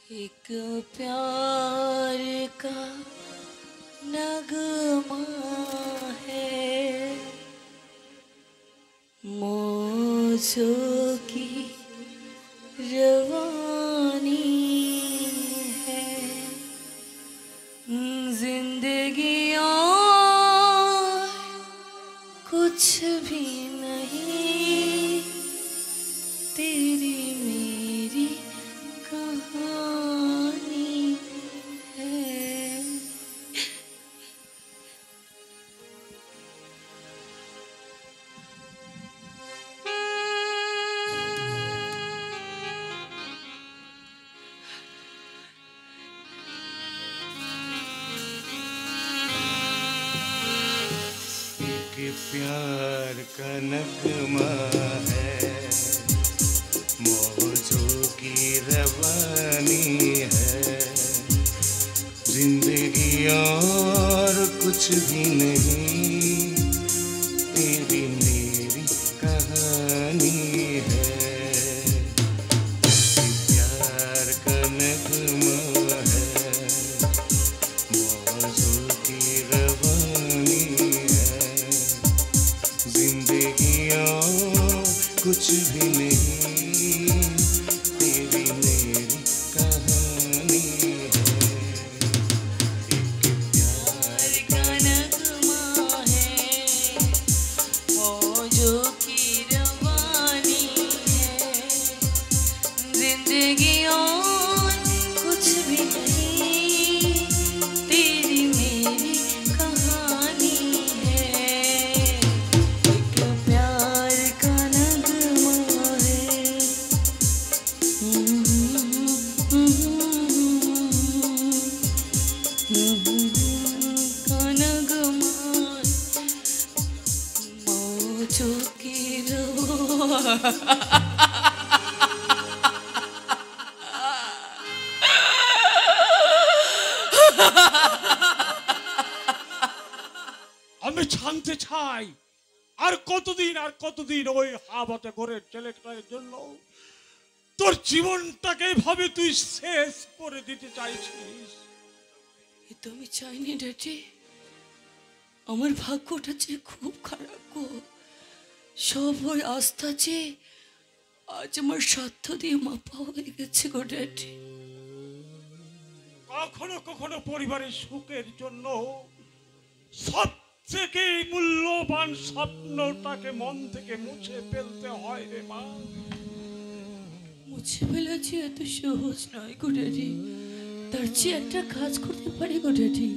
एक प्यार का नगमा है मौजों की रवानी है जिंदगी और कुछ भी नहीं तेरी मेरी कहानी है। एक प्यार का नगमा है मौजों की रवानी है जिंदगी और कुछ भी नहीं तेरी मेरी कहानी है। प्यार का नगमा है मौजों की रवानी है जिंदगी और कुछ भी नहीं तेरी मेरी कहानी है। प्यार का नगमा है मौजों की रवानी है जिंदगी और कुछ भी नहीं तेरी मेरी कहानी है। एक प्यार का नगमा है का नगमा मौजों की रवानी। আমি জানতে চাই আর কতদিন ওই হাবাতে ঘরের ছেলেটার জন্য তোর জীবনটাকে এভাবে তুই শেষ করে দিতে চাইছিস। এ তো আমি চাইনি ড্যাডি, আমার ভাগ্যটা যে খুব খারাপ গো। সব ওই আস্থা যে আজ আমার স্বার্থ দিয়ে মাপা হয়ে গেছে গো ড্যাডি। কখনো কখনো পরিবারের সুখের জন্য সব থেকে মূল্যবান স্বপ্নটাকে মন থেকে মুছে ফেলতে হয় রে মা। মুছে ফেলা যে এত সহজ নয় গো ড্যাডি। তার চেয়ে একটা কাজ করতে পারি গো ড্যাডি,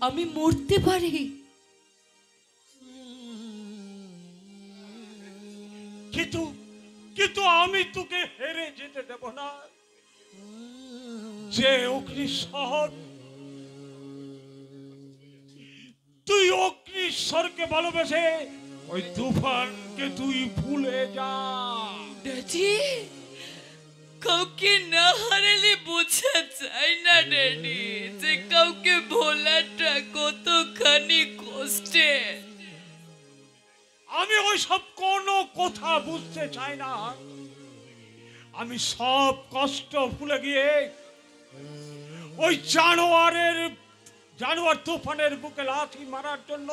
আমি মরতে পারি। কিন্তু আমি তোকে হেরে যেতে দেব না। যে অগ্নিশ্বর, তুই অগ্নিশ্বরকে ভালোবেসে ওই তুফানকে তুই ভুলে যা। ড্যাডি, কাউকে না হারালে বোঝা যায় না ড্যাডি যে কাউকে ভোলাটা কতখানি কষ্টের। আমি ওই সব কোনো কথা বুঝতে চাই না। আমি সব কষ্ট ভুলে গিয়ে ওই জানোয়ার তুফানের বুকে লাথি মারার জন্য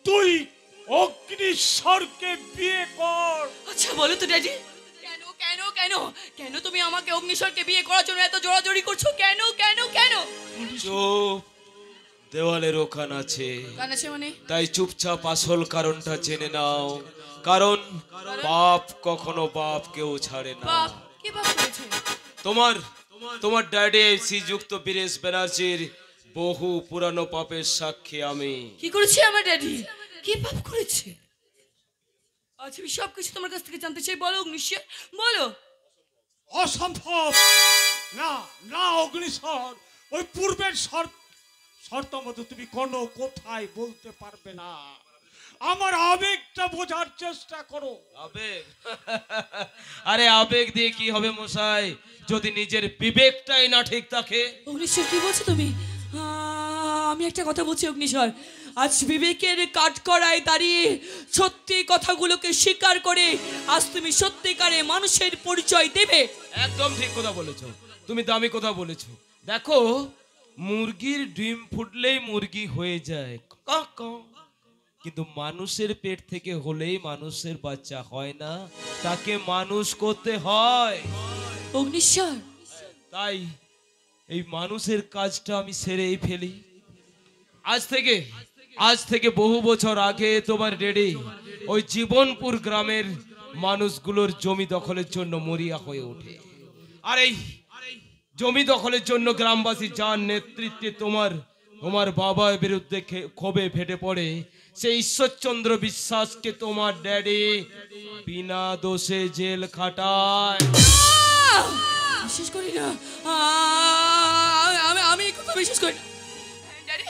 তুই অগ্নিশ্বরকে বিয়ে কর। আচ্ছা বলো তো ড্যাডি, কেন কেন কেন কেন তুমি আমাকে অগ্নিশ্বরকে বিয়ে করার জন্য এত জোরাজোরি করছো? কেন কেন কেন? চুপ, দেওয়ালের ওখান আছে, কান আছে মানে? তাই চুপচাপ আসল কারণটা জেনে নাও। কারণ বাপ কখনো বাপ কেউ ছাড়ে না। বাপ কি বাপ করেছে? তোমার ড্যাডি শ্রীযুক্ত বীরেশ ব্যানার্জির বহু পুরানো পাপের সাক্ষী আমি। কি করেছে আমার ড্যাডি? কি পাপ করেছে? আজ আমি সবকিছু তোমার কাছ থেকে জানতে চাই। বলো অগ্নিশ্বর, বলো। অসম্ভব না, না অগ্নিশ্বর, ওই পূর্বের শর্ত মতো তুমি কোনো কথাই বলতে পারবে না। আমার আবেগটা বোঝার চেষ্টা করো। আবেগ? আরে আবেগ দিয়ে কি হবে মশাই, যদি নিজের বিবেকটাই না ঠিক থাকে। অগ্নিশ্বর কি বলছো তুমি? আমি একটা কথা বলছি অগ্নিশ্বর, আজ বিবেকের কাঠগড়ায় দাঁড়িয়ে সত্যি কথাগুলোকে স্বীকার করে আজ তুমি সত্যিকারে মানুষের পরিচয় দেবে। একদম ঠিক কথা বলেছো, তুমি দামি কথা বলেছো। দেখো, মুরগির ডিম ফুটলেই মুরগি হয়ে যায়, কক কক। কিন্তু মানুষের পেট থেকে হলেই মানুষের বাচ্চা হয় না, তাকে মানুষ করতে হয়। অগ্নিশ্বর, তাই এই মানুষের কাজটা আমি সেরেই ফেলি। আজ থেকে বহু বছর আগে তোমার ডেডি ওই জীবনপুর গ্রামের মানুষগুলোর জমি দখলের জন্য মরিয়া হয়ে ওঠে। আর এই জমি দখলের জন্য গ্রামবাসী যার নেতৃত্বে তোমার বাবার বিরুদ্ধে ক্ষোভে ফেটে পড়ে, সেই ঈশ্বরচন্দ্র বিশ্বাসকে তোমার ড্যাডি বিনা দোষে জেল খাটায়। বিশ্বাস করি না, আমি এই কথা বিশ্বাস করি না। ড্যাডি,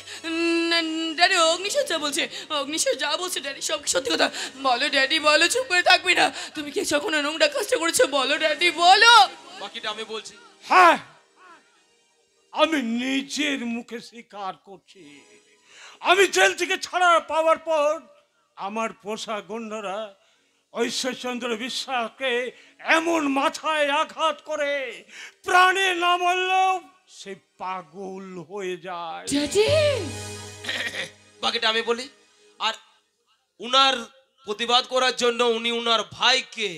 ড্যাডি অগ্নিশ্বর যা বলছে, অগ্নিশ্বর যা বলছে ড্যাডি সব সত্যি কথা। বলো ড্যাডি, বলো, চুপ করে থাকবি না। তুমি কি যখন নোংরা কাজটা করেছো বলো ড্যাডি, বলো। বাকিটা আমি বলছি। হ্যাঁ, আমি নিজের মুখে স্বীকার করছি। আমি জেল থেকে ছাড়া পাওয়ার পর আমার পোষা গন্ডরা ঐশ্বরচন্দ্র বিশ্বাসকে এমন মাথায় আঘাত করে প্রাণে না মরলেও সে পাগল হয়ে যায়। ড্যাডি, বাকিটা আমি বলি। আর উনার প্রতিবাদ করার জন্য উনি উনার ভাইকে,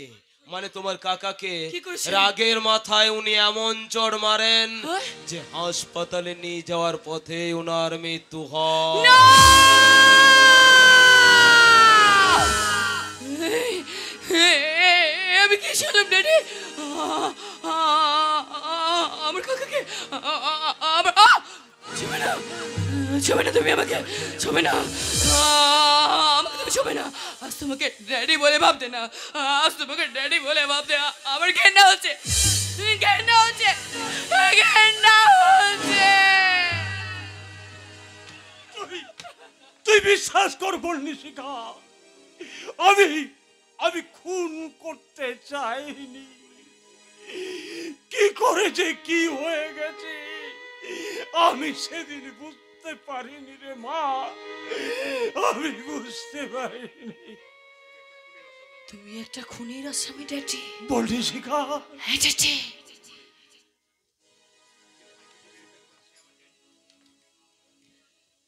মানে তোমার কাকাকে, কি করেছেন? রাগের মাথায় উনি এমন চড় মারেন হ্যাঁ? যে হাসপাতালে নিয়ে যাওয়ার পথে উনার মৃত্যু হয়। আমি কি শুনলাম ড্যাডি? আমার কাকাকে ছবে না, ছবে না, তুমি আমাকে ছবে না, আমাকে তুমি ছবে না। আজ তোমাকে ড্যাডি বলে ভাবতে না, আজ তোমাকে ড্যাডি বলে ভাবতে আমার ঘেন্না হচ্ছে, ঘেন্না হচ্ছে, ঘেন্না হচ্ছে। তুই বিশ্বাস কর বর্ণিশিখা, আমি খুন করতে চাইনি। কি করে যে কি হয়ে গেছে আমি সেদিন বুঝতে পারিনি রে মা, আমি বুঝতে পারিনি। তুমি একটা খুনির আসামি ড্যাডি। বর্ণিশিখা, হ্যাঁ ড্যাডি।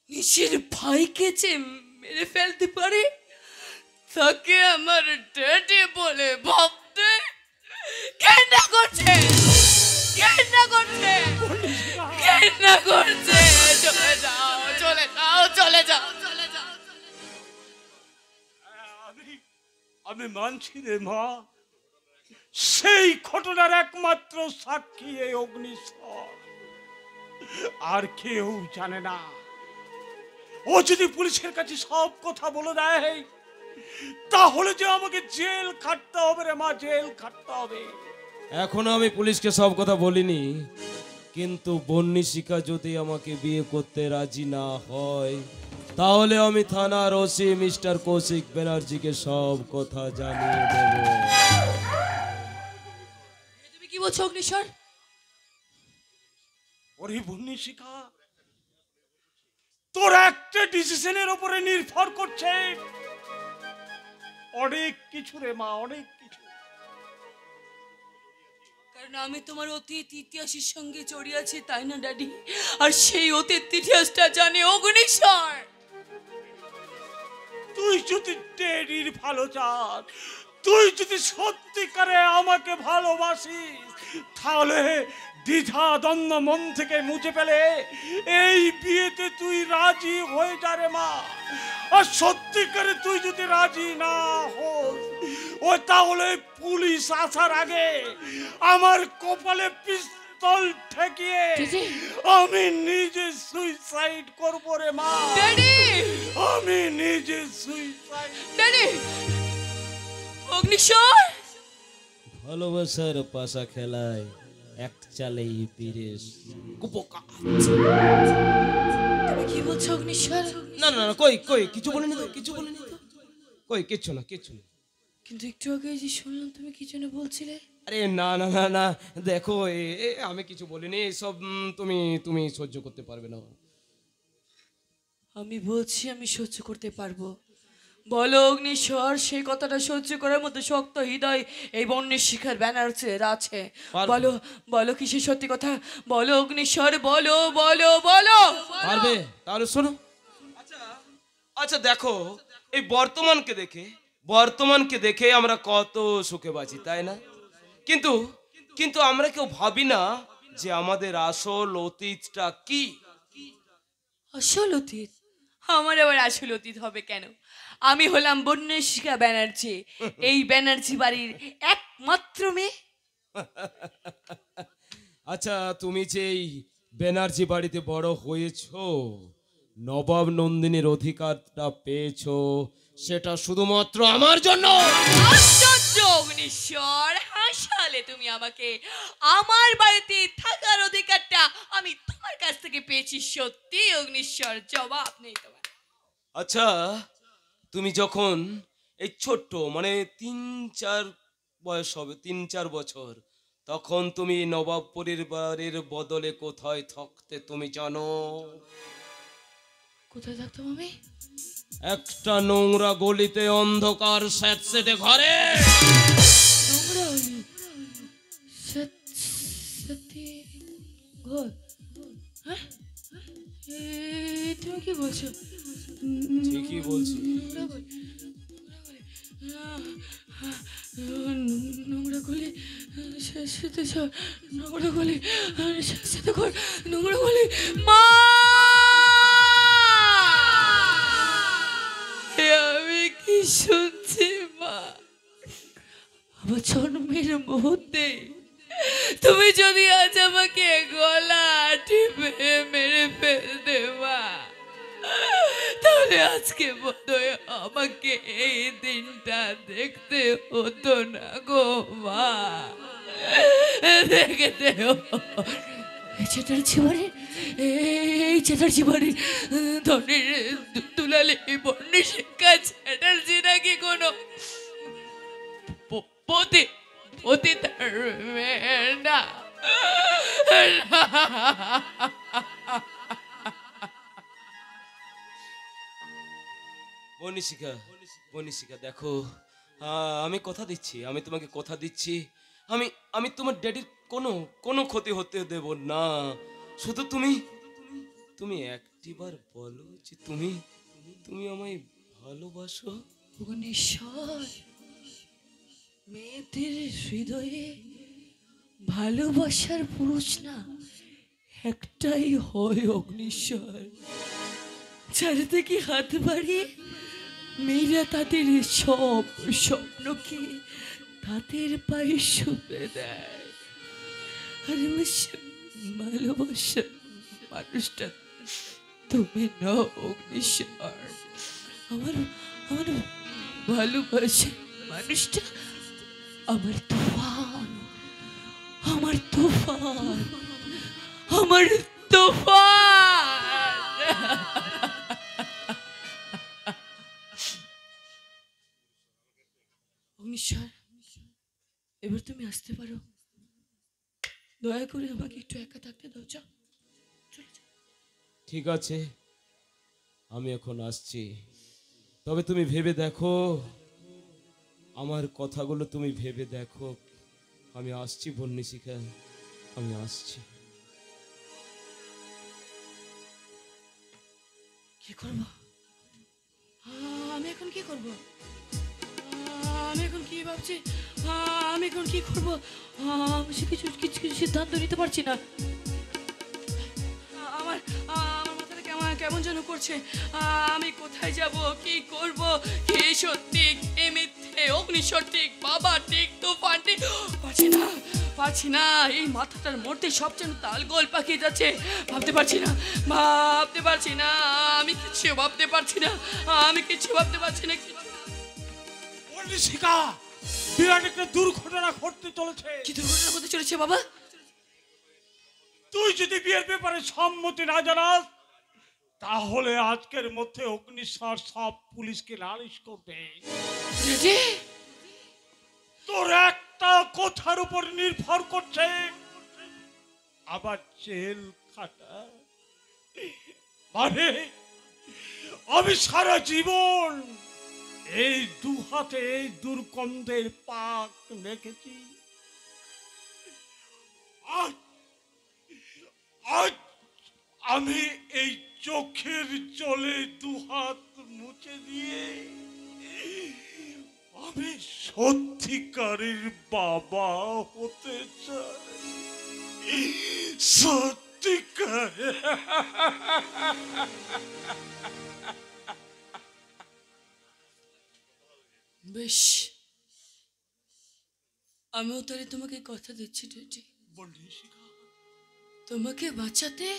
নিজের ভাইকে যে মেরে ফেলতে পারে তাকে আমার ড্যাডি বলে ভাবতে ঘেন্না করছে, ঘেন্না করছে, ঘেন্না করছে। চলে যাও, চলে যাও, চলে যাও, চলে যাও। আমি মানছি রে মা, সেই ঘটনার একমাত্র সাক্ষী এই অগ্নিশ্বর, আর কেউ জানে না। ও যদি পুলিশের কাছে সব কথা বলে দেয় তাহলে যে আমাকে জেল খাটতে হবে রে মা, জেল খাটতে হবে। এখনো আমি পুলিশকে সব কথা বলিনি, কিন্তু বন্নিশিখা যদি আমাকে বিয়ে করতে রাজি না হয় তাহলে আমি থানার ওসি মিস্টার কৌশিক ব্যানার্জিকে সব কথা জানিয়ে দেব। তুমি কি বলছো অগ্নিশ্বর? ওরে বন্নিশিখা, তোর একটা ডিসিশনের উপরে নির্ভর করছে অনেক কিছু রে মা, অনেক কিছু। কারণ আমি তোমার অতীত ইতিহাসের সঙ্গে জড়িয়ে আছি, তাই না ড্যাডি? আর সেই অতীত ইতিহাসটা জানে অগ্নিশ্বর। তুই যদি টেডির ভালো চাস, তুই যদি সত্যিকারে আমাকে ভালোবাসিস, তাহলে দ্বিধা দ্বন্দ্ব মন থেকে মুছে ফেলে এই বিয়েতে তুই রাজি হয়ে যা রে মা। আর সত্যিকারে তুই যদি রাজি না হোস, ও তাহলে পুলিশ আসার আগে আমার কপালে পিস্তল ঠেকিয়ে আমি নিজে সুইসাইড করবো রে মা। ড্যাডি, আমি নিজে সুইসাইড। ড্যাডি, অগ্নিশ্বর। ভালোবাসার পাশা খেলায় এক চালেই পিরেস কুপোকা। তুমি কি বলছো অগ্নিশ্বর? না না না, কই কই কিছু বলিনি তো, কিছু বলিনি তো, কই কিচ্ছু না, কিচ্ছু না। কিন্তু একটু আগে যে শুনলাম তুমি কি যেন বলছিলে। আরে না না না না, দেখো আমি কিছু বলিনি, সব তুমি তুমি সহ্য করতে পারবে না। আমি বলছি আমি সহ্য করতে পারবো। বলো অগ্নিশ্বর, সেই কথাটা সহ্য করার মতো শক্ত হৃদয় এই বন্যের শিখার ব্যানার্সের আছে? পারবো। বলো বলো কিসের সত্যি কথা, বলো অগ্নিশ্বর, বলো বলো বলো। পারবে? তাহলে শোনো। আচ্ছা আচ্ছা, দেখো এই বর্তমানকে দেখে আমরা কত সুখে বাঁচি, তাই না? কিন্তু কিন্তু আমরা কেউ ভাবি না যে আমাদের আসল অতীতটা কি। আসল অতীত? আমার আবার আসল অতীত হবে কেন? আমি হলাম বন্যশিখা ব্যানার্জি, এই ব্যানার্জি বাড়ির একমাত্র মেয়ে। আচ্ছা, তুমি যে এই ব্যানার্জি বাড়িতে বড় হয়েছো, নবাব নন্দিনীর অধিকারটা পেয়েছো, সেটা শুধুমাত্র আমার জন্য। আশ্চর্য অগ্নিশ্বর, হাসালে তুমি আমাকে। আমার বাড়িতে থাকার অধিকারটা আমি তোমার কাছ থেকে পেয়েছি, সত্যি অগ্নিশ্বর, জবাব নেই তোমার। আচ্ছা, তুমি যখন এই ছোট্ট মানে 3-4 বয়স হবে, 3-4 বছর, তখন তুমি নবাব পরিবারের বদলে কোথায় থাকতে তুমি জানো? কোথায় থাকতাম আমি? একটা নোংরা গলিতে, অন্ধকার স্যাঁতসেঁতে ঘরে। নোংরা ওই সত্যি ঘর? হ্যাঁ? তুমি কি বলছো? ঠিকই বলছি। নোংরা গলি, নোংরা গলি, সাথে নোংরা গলি, সাথে ঘর, নোংরা গলি। মা, আমি কি শুনছি মা? আমার জন্মের মুহূর্তে তুমি যদি আজ আমাকে গলা টিপে মেরে ফেলতে মা, তাহলে আজকে বোধহয় আমাকে এই দিনটা দেখতে হতো না গো মা, দেখতে চ্যাটার্জি বাড়ির, এই চ্যাটার্জি বাড়ির ধনের দুলালে বর্ণিশিক্ষা চ্যাটার্জি নাকি কোনো পতি পতিতার মেয়ে না। বনিশিকা, বনিশিকা, দেখো, আমি কথা দিচ্ছি, আমি তোমাকে কথা দিচ্ছি, আমি আমি তোমার ড্যাডির কোনো কোনো ক্ষতি হতে দেব না। শুধু তুমি তুমি একটিবার বলো যে তুমি তুমি আমায় ভালোবাসো। ভুবনেশ্বর, মেয়েদের হৃদয়ে ভালোবাসার পুরুষ না একটাই হয় অগ্নিশ্বর, চারিদিকে হাত বাড়িয়ে মেয়েরা তাদের সব স্বপ্নকে তাদের পায়ে শুতে দেয়। আর আমার ভালোবাসার মানুষটা তুমি নও অগ্নিশ্বর। আমার আমার ভালোবাসার মানুষটা আমার তুফান, আমার তুফান, আমার তুফান। অগ্নিশ্বর, এবার তুমি আসতে পারো। দয়া করে আমাকে একটু একা থাকতে দাও। যাও, চলে যাও। ঠিক আছে, আমি এখন আসছি। তবে তুমি ভেবে দেখো, আমার কথাগুলো তুমি ভেবে দেখো। আমি আসছি বন্যিশিখা, আমি আসছি। কি করব আমি এখন? কি করব আমি এখন? কি ভাবছি আমি এখন? কি করব আমি? সে কিছু কিছু কিছু সিদ্ধান্ত নিতে পারছি না। আমার আমার মাথাটা কেমন কেমন যেন করছে। আমি কোথায় যাব, কি করব, কে সত্যি কে মিথ্যে, অগ্নিশ্বর ঠিক, বাবা ঠিক, তুফান ঠিক, পারছি না। এই মাথাটার মধ্যে সব যেন তালগোল পাকিয়ে যাচ্ছে। ভাবতে পারছি না, আমি কিছু ভাবতে পারছি না। বর্ণিশিকা, বিরাট একটা দুর্ঘটনা ঘটতে চলেছে। কি দুর্ঘটনা হতে চলেছে বাবা? তুই যদি বিয়ের ব্যাপারে সম্মতি না জানাস, তাহলে আজকের মধ্যে অগ্নিশ্বর সব পুলিশকে নালিশ করবে। তোর একটা কথার উপর নির্ভর করছে আবার জেল খাটা। মানে আমি সারা জীবন এই দু হাতে এই দুর্গন্ধের পাক রেখেছি। আজ আজ আমি এই চোখের জলে দুহাত মুছে দিয়ে আমি সত্যিকারের বাবা হতে চাই, সত্যিকার। বেশ, আমিও তাহলে তোমাকে কথা দিচ্ছি ডেডি, বললি শিখা, তোমাকে বাঁচাতে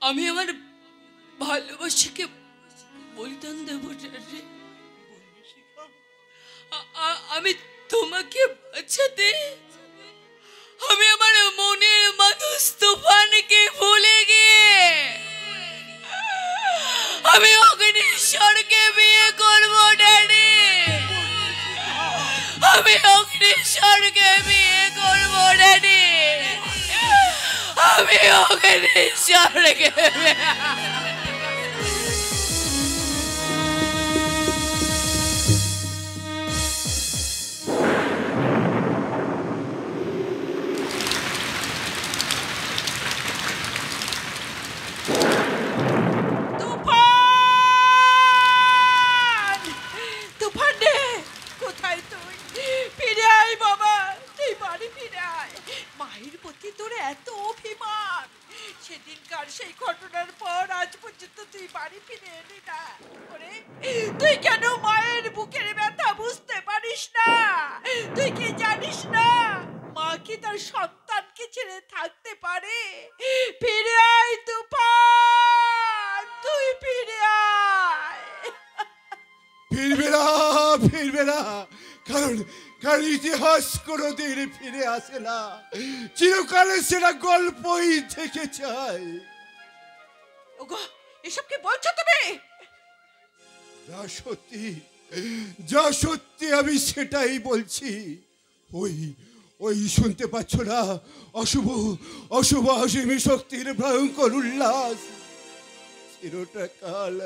আমি আমার ভালোবাসাকে বলিদান দেবো ডেডি। বললি শিখা, আমি তোমাকে বাঁচাতে আমি আমার মনের মানুষ তুফানকে ভুলে গিয়ে আমি অগ্নিশ্বরকে বিয়ে করবো ড্যাডি। আমি অগ্নিশ্বরকে বিয়ে করবো ড্যাডি। আমি অগ্নিশ্বরকে তুফান! তুফান রে, কোথায় তুই? ফিরে আয় বাবা, তুই বাড়ি ফিরে আয়। মায়ের প্রতি তোর এত অভিমান, সেদিনকার সেই ঘটনার পর আজ পর্যন্ত তুই বাড়ি ফিরে এলি না। ওরে, তুই কেন মায়ের বুকের ব্যথা বুঝতে পারিস না? তুই কি জানিস না মা কি তার সন্তানকে ছেড়ে থাকতে পারে? ফিরে আয় তুফান, তুই ফিরে আয়। ফিরবে না, ফিরবে না, কারণ কারণ ইতিহাস কোনোদিন ফিরে আসে না, চিরকালে সেটা গল্পই থেকে যায়। ওগো, এসব কি বলছো তুমি? যা সত্যি, যা সত্যি আমি সেটাই বলছি। ওই ওই শুনতে পাচ্ছ না, অশুভ অশুভ অসীমী শক্তির ভয়ঙ্কর উল্লাস। চিরটা কাল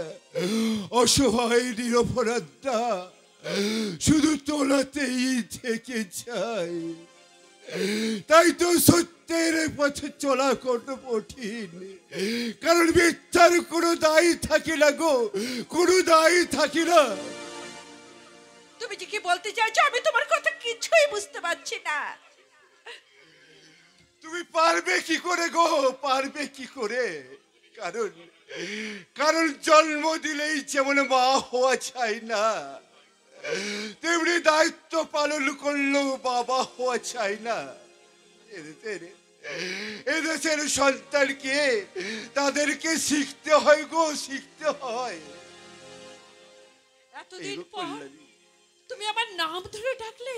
অসহায় নিরপরাধটা শুধু তোলাতেই থেকে যায়। তাই তো সত্যের পথে চলা কত কঠিন, কারণ মিথ্যার কোনো দায়ী থাকে না গো, কোনো দায়ী থাকে না। তুমি যে কি বলতে চাইছো আমি তোমার কথা কিছুই বুঝতে পারছি না। তুমি পারবে কি করে গো, পারবে কি করে? কারণ কারণ জন্ম দিলেই যেমন মা হওয়া চাই না, তেমনি দায়িত্ব পালন করলেও বাবা হওয়া চাই না। এদেশের সন্তানকে তাদেরকে শিখতে হয় গো, শিখতে হয়। এতদিন পর তুমি আমার নাম ধরে ডাকলে,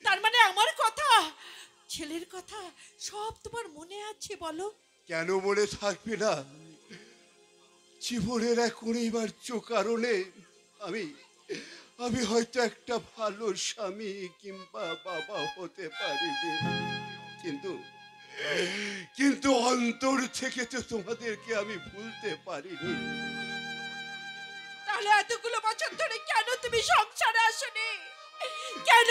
তার মানে আমার কথা, ছেলের কথা সব তোমার মনে আছে? বলো। কেন মনে থাকবে না? জীবনের এক অনিবার্য কারণে আমি আমি হয়তো একটা ভালো স্বামী কিংবা বাবা হতে পারিনি, কিন্তু কিন্তু অন্তর থেকে তো তোমাদেরকে আমি ভুলতে পারিনি। তাহলে এতগুলো বছর ধরে কেন তুমি সংসারে আসনি? কেন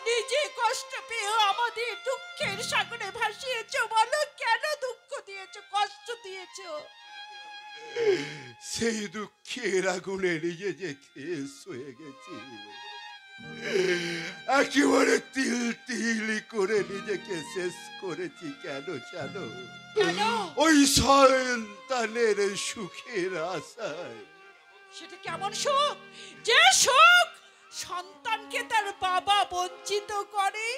নিজে কষ্ট পেয়ে আমাদের দুঃখের সাগরে ভাসিয়েছো? বলো, কেন দুঃখ দিয়েছো, কষ্ট দিয়েছো? সেই দুঃখের আগুনে নিজে যে শেষ হয়ে গেছি, একেবারে তিল তিল করে নিজেকে শেষ করেছি। কেন জানো? কেন? ওই সন্তানের সুখের আশায়। সেটা কেমন সুখ? যে সুখ সন্তানকে তার বাবা বঞ্চিত করে,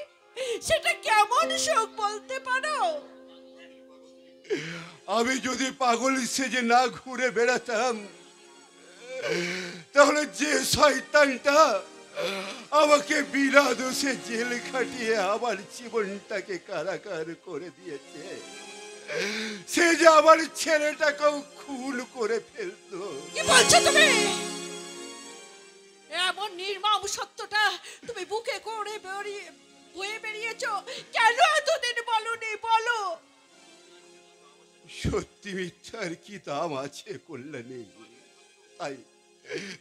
সেটা কেমন সুখ বলতে পারো? আমি যদি পাগল সেজে না ঘুরে বেড়াতাম, তাহলে যে শয়তানটা আমাকে বিনা দোষে জেল খাটিয়ে আমার জীবনটাকে কারাগার করে দিয়েছে, সে যে আমার ছেলেটাকেও খুন করে ফেলতো। কি বলছো তুমি? এমন নির্মম সত্যটা তুমি বুকে করে বয়ে বেরিয়েছো, কেন এতদিন বলনি? বলো। সত্যি মিথ্যার কি দাম আছে কল্যাণী? তাই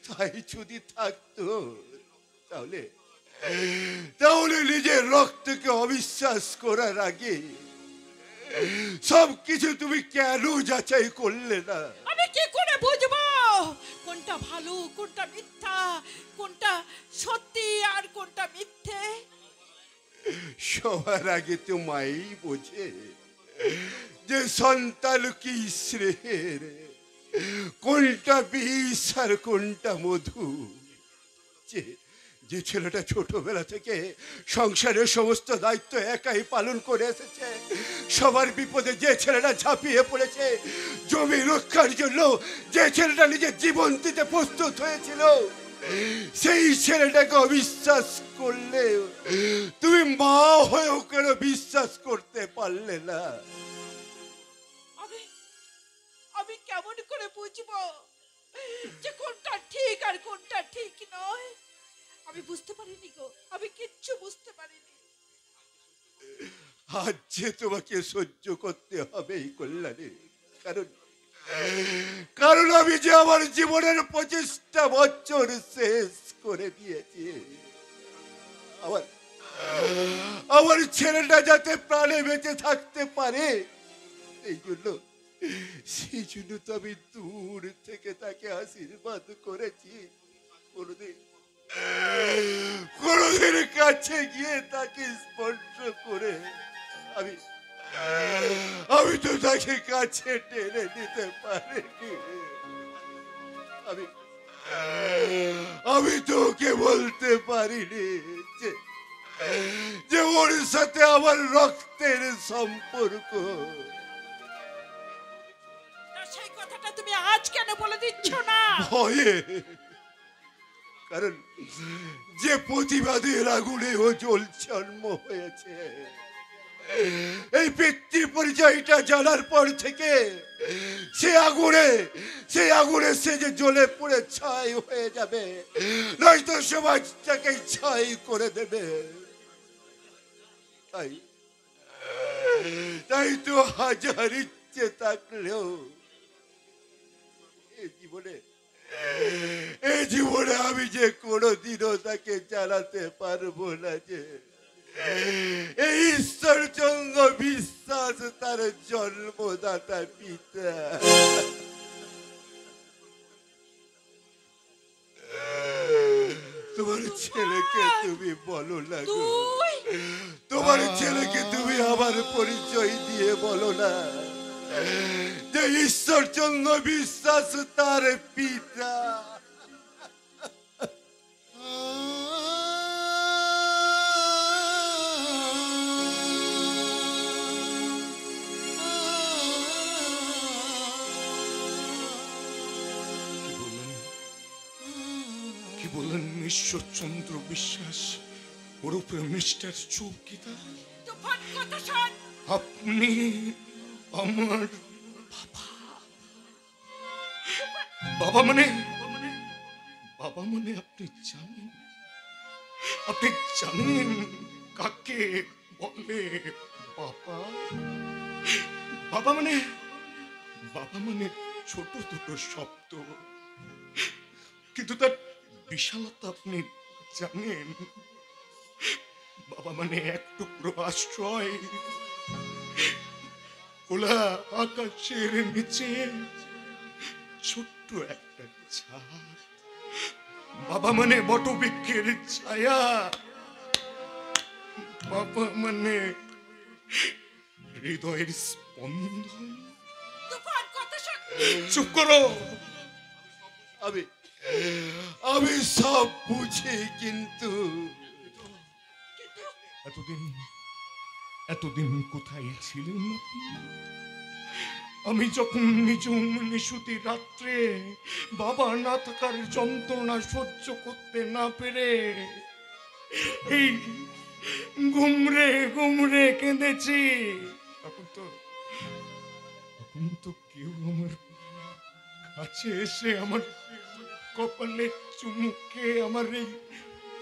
তাই যদি থাকতো তাহলে তাহলে নিজের রক্তকে অবিশ্বাস করার আগে সবকিছু তুমি কেন যাচাই করলে না? আমি কি করে বুঝবো কোনটা ভালো কোনটা মিথ্যা, কোনটা সত্যি আর কোনটা মিথ্যে? সবার আগে তো মাই বোঝে যে সন্তান কি স্নেহের, কোনটা বিষ আর কোনটা মধু। যে যে ছেলেটা ছোটবেলা থেকে সংসারের সমস্ত দায়িত্ব একাই পালন করে এসেছে, সবার বিপদে যে ছেলেটা ঝাঁপিয়ে পড়েছে, জমি রক্ষার জন্য যে ছেলেটা নিজের জীবন দিতে প্রস্তুত হয়েছিল, সেই ছেলেটাকে অবিশ্বাস করলে তুমি মা হয়েও কেন বিশ্বাস করতে পারলে না? আমি আমি কেমন করে বুঝবো যে কোনটা ঠিক আর কোনটা ঠিক নয়? আমি বুঝতে পারিনি গো, আমি কিচ্ছু বুঝতে পারিনি। আজ যে তোমাকে সহ্য করতে হবে এই কল্যাণে, কারণ কারণ আমি যে আমার জীবনের 25টা বছর শেষ করে দিয়েছি। আমার আমার ছেলেটা যাতে প্রাণে বেঁচে থাকতে পারে সেই জন্য তো আমি দূর থেকে তাকে আশীর্বাদ করেছি। কোনদিন কাছে গিয়ে তাকে স্পর্শ করে আমি আমি তো তাকে কাছে টেনে নিতে পারিনি। আমি আমি তো ওকে বলতে পারিনি যে যে ওর সাথে আমার রক্তের সম্পর্ক। সেই কথাটা তুমি আজ কেন বলে দিচ্ছ না? ভয়ে, কারণ যে প্রতিবাদের আগুনে ও জন্ম হয়েছে, এই পিতৃ পরিচয়টা জানার পর থেকে সেই আগুনে সে যে জ্বলে পুড়ে ছাই হয়ে যাবে, নয়তো সমাজটাকে ছাই করে দেবে। তাই তো হাজার ইচ্ছে থাকলেও এই জীবনে আমি যে কোনোদিনও তাকে জানাতে পারবো না যে এই ঈশ্বরচন্দ্র বিশ্বাস তার জন্মদাতা পিতা। তোমার ছেলেকে তুমি বলো না গো, তোমার ছেলেকে তুমি আমার পরিচয় দিয়ে বলো না যে ঈশ্বরচন্দ্র বিশ্বাস তার পিতা। কি বললেন ঈশ্বরচন্দ্র বিশ্বাস ওরূপে মিস্টার চৌকিদার? আপনি আমার বাবা মানে আপনি জানেন কাকে বলে বাবা? বাবা মানে ছোট দুটো শব্দ, কিন্তু তার বিশালতা আপনি জানেন? বাবা মানে এক টুকরো আশ্রয় খোলা আকাশের নিচে, ছোট্ট একটা ছাদ। বাবা মানে বটবৃক্ষের ছায়া। বাবা মানে হৃদয়ের স্পন্দন। চুপ করো। আমি সব বুঝি, কিন্তু এতদিন কোথায় ছিলেন আপনি? আমি যখন নিশুতি রাত্রে বাবা না থাকার যন্ত্রণা সহ্য করতে না পেরে এই ঘুমরে কেঁদেছি, তখন তো কেউ আমার কাছে এসে আমার কপালে চুমুকে আমার এই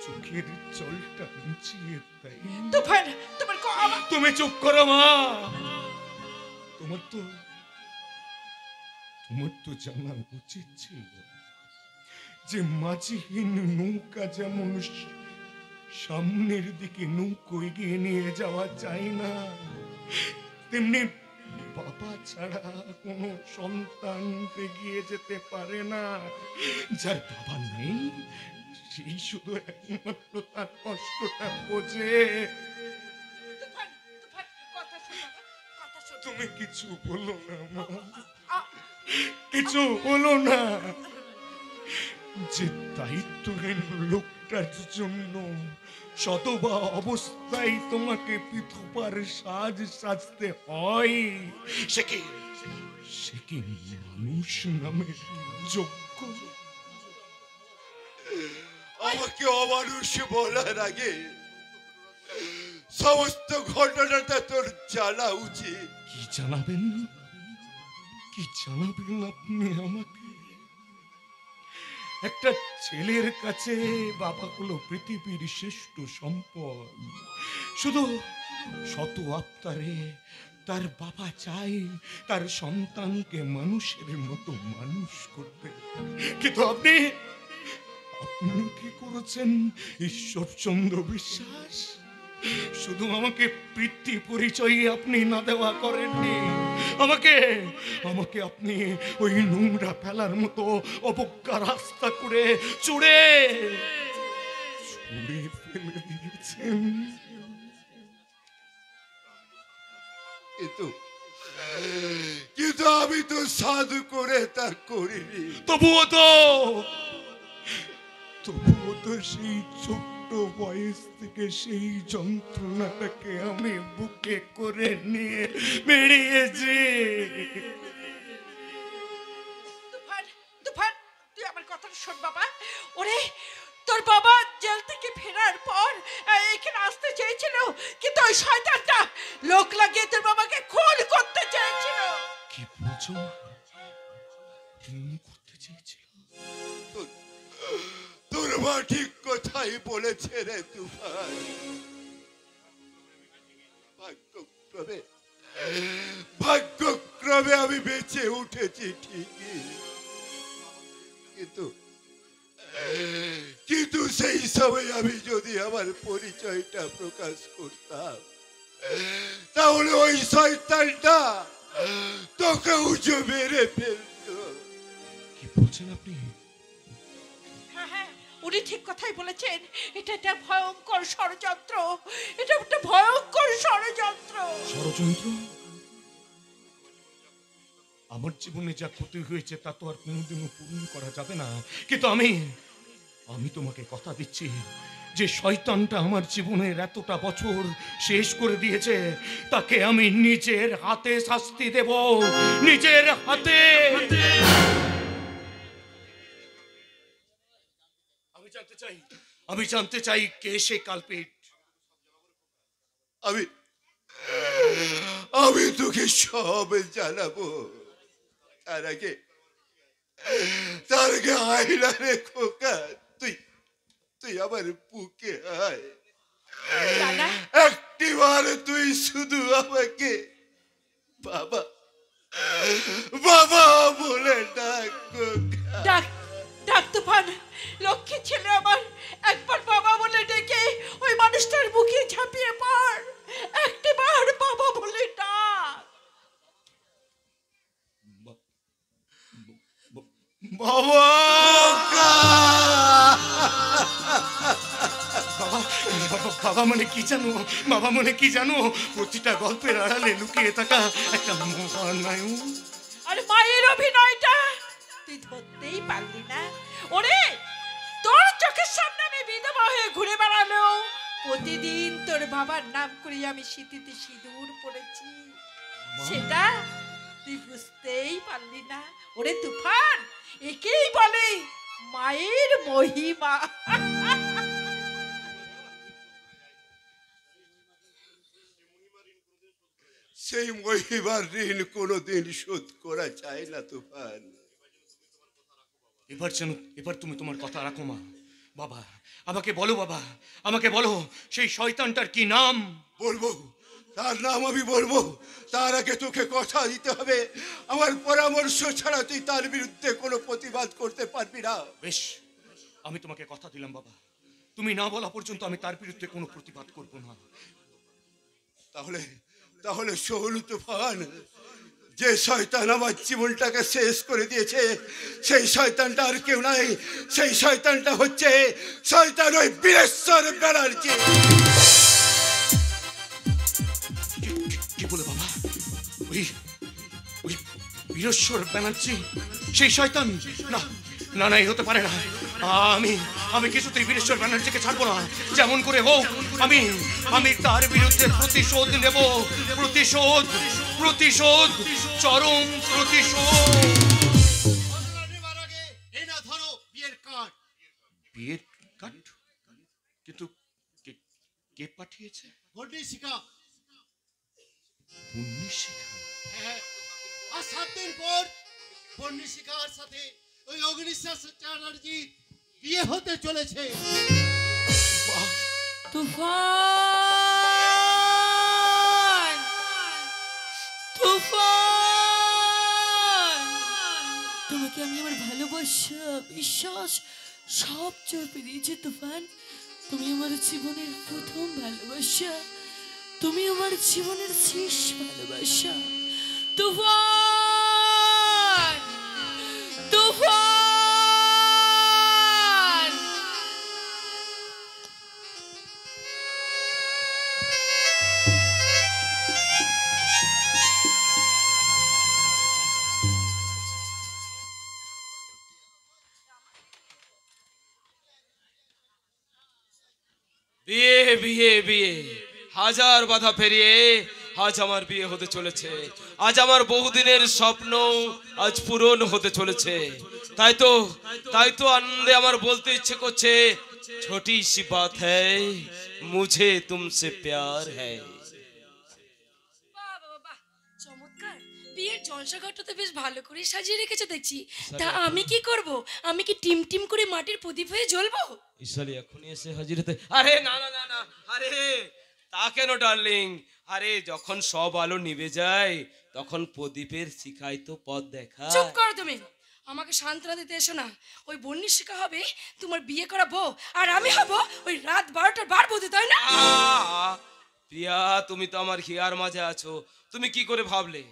চোখের জলটা মুছিয়ে দেয়। তুমি চুপ করো মা। তোমার তো জানা উচিত ছিল যে মাঝিহীন নৌকা যেমন সামনের দিকে নৌকো এগিয়ে নিয়ে যাওয়া যায় না, তেমনি বাবা ছাড়া কোনো সন্তান এগিয়ে যেতে পারে না। যার বাবা নেই সেই শুধু একমাত্র তার কষ্টটা বোঝে। তুফান, তুফান, কথা শোন বাবা, কথা শোন। তুমি কিছু বলো না মা, কিছু বলো না। যে দায়িত্বহীন লোকটার জন্য শতবা অবস্থায় তোমাকে বিধবার সাজ সাজতে হয়, সে কি মানুষ নামের যোগ্য? আমাকে অমানুষ বলার আগে সমস্ত ঘটনাটা তোর জানা উচিত। কি জানাবেন, কি জানাবেন আপনি আমাকে? একটা ছেলের কাছে বাবা হলো পৃথিবীর শ্রেষ্ঠ সম্পদ। শুধু শত আবতারে তার বাবা চাই তার সন্তানকে মানুষের মতো মানুষ করতে। কিন্তু আপনি আপনি কি করেছেন ঈশ্বরচন্দ্র বিশ্বাস? শুধু আমাকে পিতৃ পরিচয় আপনি না দেওয়া করেননি, আমাকে আমাকে আপনি ওই নোংরা ফেলার মতো অবজ্ঞা রাস্তা করে চুড়ে ছুড়ে ফেলে দিয়েছেন। কিন্তু আমি তো সাধু করে তা করিনি। তবুও তো সেই ছোট্ট বয়স থেকে সেই যন্ত্রণাটাকে আমি বুকে করে নিয়ে বেরিয়েছি। তুফান, তুফান, তুই আমার কথাটা শোন বাবা। ওরে, তোর বাবা জেল থেকে ফেরার পর এখানে আসতে চেয়েছিল, কিন্তু ওই শয়তানটা লোক লাগিয়ে তোর বাবাকে খুন করতে চেয়েছিল। কি বলছো? খুন করতে চেয়েছিল? তোর মা ঠিক কথাই বলেছে রে তুফান। ভাগ্যক্রমে আমি বেঁচে উঠেছি ঠিকই, কিন্তু সেই সময় আমি যদি আমার পরিচয়টা প্রকাশ করতাম, তাহলে ওই শয়তানটা তোকে উঁচু মেরে ফেলতো। কি বলছেন আপনি? হ্যাঁ হ্যাঁ, উনি ঠিক কথাই বলেছেন। এটা একটা ভয়ঙ্কর ষড়যন্ত্র, এটা একটা ভয়ঙ্কর ষড়যন্ত্র। ষড়যন্ত্র? আমার জীবনে যা ক্ষতি হয়েছে তা তো আর কোনোদিনও পূরণ করা যাবে না, কিন্তু আমি তোমাকে কথা দিচ্ছি যে শয়তানটা আমার জীবনের এতটা বছর শেষ করে দিয়েছে, তাকে আমি নিজের হাতে শাস্তি দেব, নিজের হাতে। আমি জানতে চাই কে সে কালপিট। আমি তোকে সব জানাবো। তার আগে আয়না রে খোকা, তুই আমার বুকে আয়। একটিবার তুই শুধু আমাকে বাবা বাবা বলে ডাক খোকা। ডাক তুফান, লক্ষ্মী ছেলে আমার, একবার বাবা বলে ডেকে ওই মানুষটার বুকে ঝাঁপিয়ে পড়। একটিবার বাবা বলে ডাক। বাবা বাবা মানে কি জানো? বাবা মানে কি জানো? প্রতিটা গল্পের আড়ালে লুকিয়ে থাকা একটা মহানায়ক। আরে মায়ের অভিনয়টা তুই ধরতেই পারলি না। ওরে, তোর চোখের সামনে আমি বিধবা হয়ে ঘুরে বেড়ালো, প্রতিদিন তোর বাবার নাম করে আমি সিঁথিতে সিঁদুর পড়েছি, সেটা তুই বুঝতেই পারলি না। ওরে তুফান, একেই বলে মায়ের মহিমা। সেই মহিমার ঋণ কোনোদিন শোধ করা যায় না তুফান। এবার তুমি তোমার কথা রাখো মা। বাবা আমাকে বলো, বাবা আমাকে বলো, সেই শয়তানটার কি নাম? বলবো, তার নাম আমি বলবো। তার আগে তোকে কথা দিতে হবে, আমার পরামর্শ ছাড়া তুই তার বিরুদ্ধে কোনো প্রতিবাদ করতে পারবি না। বেশ আমি তোমাকে কথা দিলাম বাবা, তুমি না বলা পর্যন্ত আমি তার বিরুদ্ধে কোনো প্রতিবাদ করব না। তাহলে তাহলে শোন তুফান, যে শয়তান আমার জীবনটাকে শেষ করে দিয়েছে সেই শয়তানটা আর কেউ নাই, সেই শয়তানটা হচ্ছে শয়তান ওই বীরেশ্বর ব্যানার্জি। কি বলে বাবা? ওই ওই বীরেশ্বর ব্যানার্জি সেই শয়তান? না না না, এই হতে পারে না। আমি কিছুতেই বীরেশ্বর ব্যানার্জিকে ছাড়বো না। যেমন করে হোক আমি আমি তার বিরুদ্ধে প্রতিশোধ নেব। প্রতিশোধ, প্রতিশোধ, চরম প্রতিশোধ। বিয়ের কার্ড? কিন্তু কে পাঠিয়েছে? বন্নিশিখা। বন্নিশিখা? হ্যাঁ, আর 7 দিন পর বন্নিশিখার সাথে ওই অগ্নিশ্বর চ্যাটার্জি বিয়ে হতে চলেছে। তুফান, তুফান, তোমাকে আমি আমার ভালোবাসা, বিশ্বাস সব চর্পে দিয়েছি তুফান। তুমি আমার জীবনের প্রথম ভালোবাসা, তুমি আমার জীবনের শেষ ভালোবাসা। তুফান, তুফান। বিয়ে বিয়ে বিয়ে, হাজার বাধা পেরিয়ে আজ আমার বিয়ে হতে চলেছে। আজ আমার বহুদিনের স্বপ্ন আজ পূরণ হতে চলেছে। তাই তো আনন্দে আমার বলতে ইচ্ছে করছে, ছোটি সি বাত হ্যায়, মুঝে তুমসে প্যার হ্যায়। বাহ বাহ বাহ, চমৎকার! বিয়ের জলসাঘরটা তো বেশ ভালো করে সাজিয়ে রেখেছে দেখছি। তা আমি কি করব? আমি কি টিম টিম করে মাটির প্রদীপ হয়ে জ্বলবো? ইসালি এখনই এসে হাজির হতে। আরে না না না না, আরে তা কেন ডার্লিং? আরে যখন সব আলো নিভে যায় তখন প্রদীপের শিখায় তো পথ দেখা। চুপ করো তুমি, আমাকে সান্ত্বনা দিতে এসো না। ওই বন্নিশিখা হবে তোমার বিয়ে করা বউ, আর আমি হব ওই রাত 12টার বার বধূ, তাই না? প্রিয়া, তুমি তো আমার হিয়ার মাঝে আছো। তুমি কি করে ভাবলে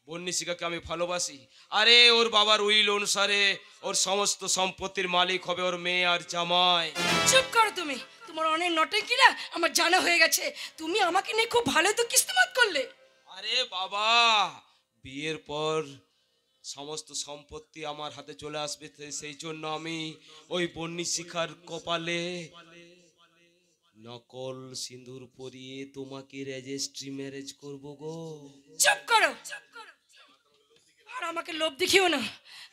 বন্নিশিখাকে আমি ভালোবাসি? আরে ওর বাবার উইল অনুসারে ওর সমস্ত সম্পত্তির মালিক হবে ওর মেয়ে আর জামাই। চুপ করো তুমি, তোমার অনেক নটেঙ্কিরা আমার জানা হয়ে গেছে। তুমি আমাকে নিয়ে খুব ভালো তো কিস্তিমাত করলে। আরে বাবা, বিয়ের পর সমস্ত সম্পত্তি আমার হাতে চলে আসবে, সেই জন্য আমি ওই বন্নিশিখার কপালে নকল সিঁদুর পরিয়ে তোমাকে রেজিস্ট্রি ম্যারেজ করব গো। চুপ করো, আর আমাকে লোভ দেখিও না,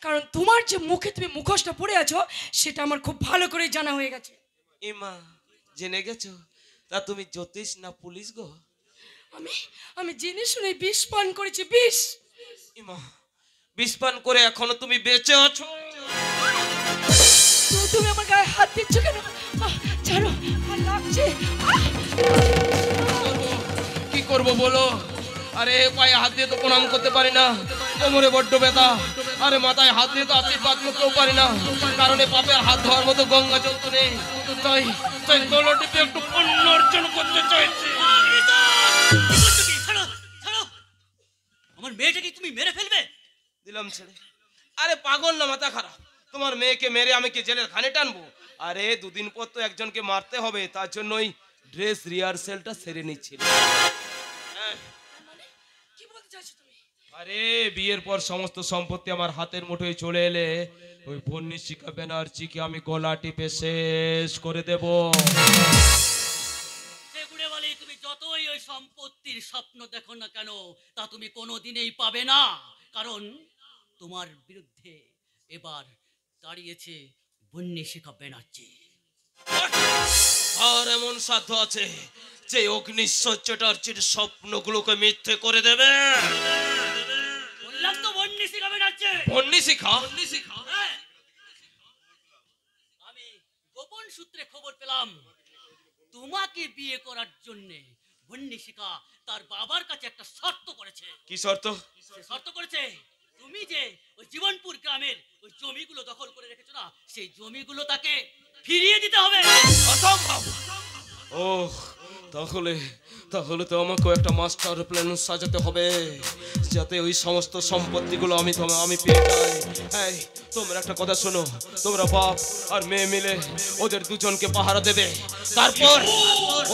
কারণ তোমার যে মুখে তুমি মুখোশটা পরে আছো সেটা আমার খুব ভালো করে জানা হয়ে গেছে। এমা, জেনে গেছো? তা তুমি জ্যোতিষ না পুলিশ গো? আমি জেনে শুনে বিষ পান করেছি, বিষ। এমা, বিষ পান করে এখনো তুমি বেঁচে আছো? তুমি আমার গায়ে হাত দিচ্ছ কেন? ছাড়ো, আর লাগছে। কি করব বলো? আরে পায়ে হাত দিয়ে তো প্রণাম করতে পারি না, কোমরে বড্ড ব্যথা। আরে মাথায় হাত দিয়ে তো আশীর্বাদ করতেও পারি না, কারণ এ পাপের হাত ধোয়ার মতো গঙ্গা জল তো নেই। তাই দলটিতে একটু পুণ্য অর্জন করতে চাইছি। আমার মেয়েটাকে তুমি মেরে ফেলবে? দিলাম ছেড়ে। আরে পাগল না মাথা খারাপ? তোমার মেয়েকে মেরে আমি কি জেলের ঘানে টানবো? আরে দুদিন পর তো একজনকে মারতে হবে, তার জন্যই ড্রেস রিহার্সেলটা সেরে নিচ্ছিল। কি বলতে চাইছো তুমি? আরে বিয়ের পর সমস্ত সম্পত্তি আমার হাতের মুঠোয় চলে এলে ওই বন্নিশিখা ব্যানার্জিকে আমি গলা টিপে শেষ করে দেব। সেগুড়ে বলি, তুমি যতই ওই সম্পত্তির স্বপ্ন দেখো না কেন, তা তুমি কোনোদিনই পাবে না, কারণ তোমার বিরুদ্ধে এবার দাঁড়িয়েছে বন্নিশিখা ব্যানার্জি। আর এমন সাধ্য আছে যে অগ্নিশ্বর চ্যাটার্জির স্বপ্নগুলোকে মিথ্যে করে দেবে? বললাম তো বন্নিশিখা ব্যানার্জি। বন্নিশিখা? হ্যাঁ। আমি গোপন সূত্রে খবর পেলাম তোমাকে বিয়ে করার জন্যে বন্নিশিখা তার বাবার কাছে একটা শর্ত করেছে। কি শর্ত? সে শর্ত করেছে তুমি যে ওই জীবনপুর গ্রামের ওই জমিগুলো দখল করে রেখেছো না, সেই জমিগুলো তাকে ফিরিয়ে দিতে হবে। অসম্ভব। ও তাহলে তাহলে তো আমাকে একটা মাস্টার প্ল্যান সাজাতে হবে, যাতে ওই সমস্ত সম্পত্তিগুলো আমি পেয়ে যাই। এই তোমরা একটা কথা শোনো, তোমরা বাপ আর মেয়ে মিলে ওদের দুজনকে পাহারা দেবে, তারপর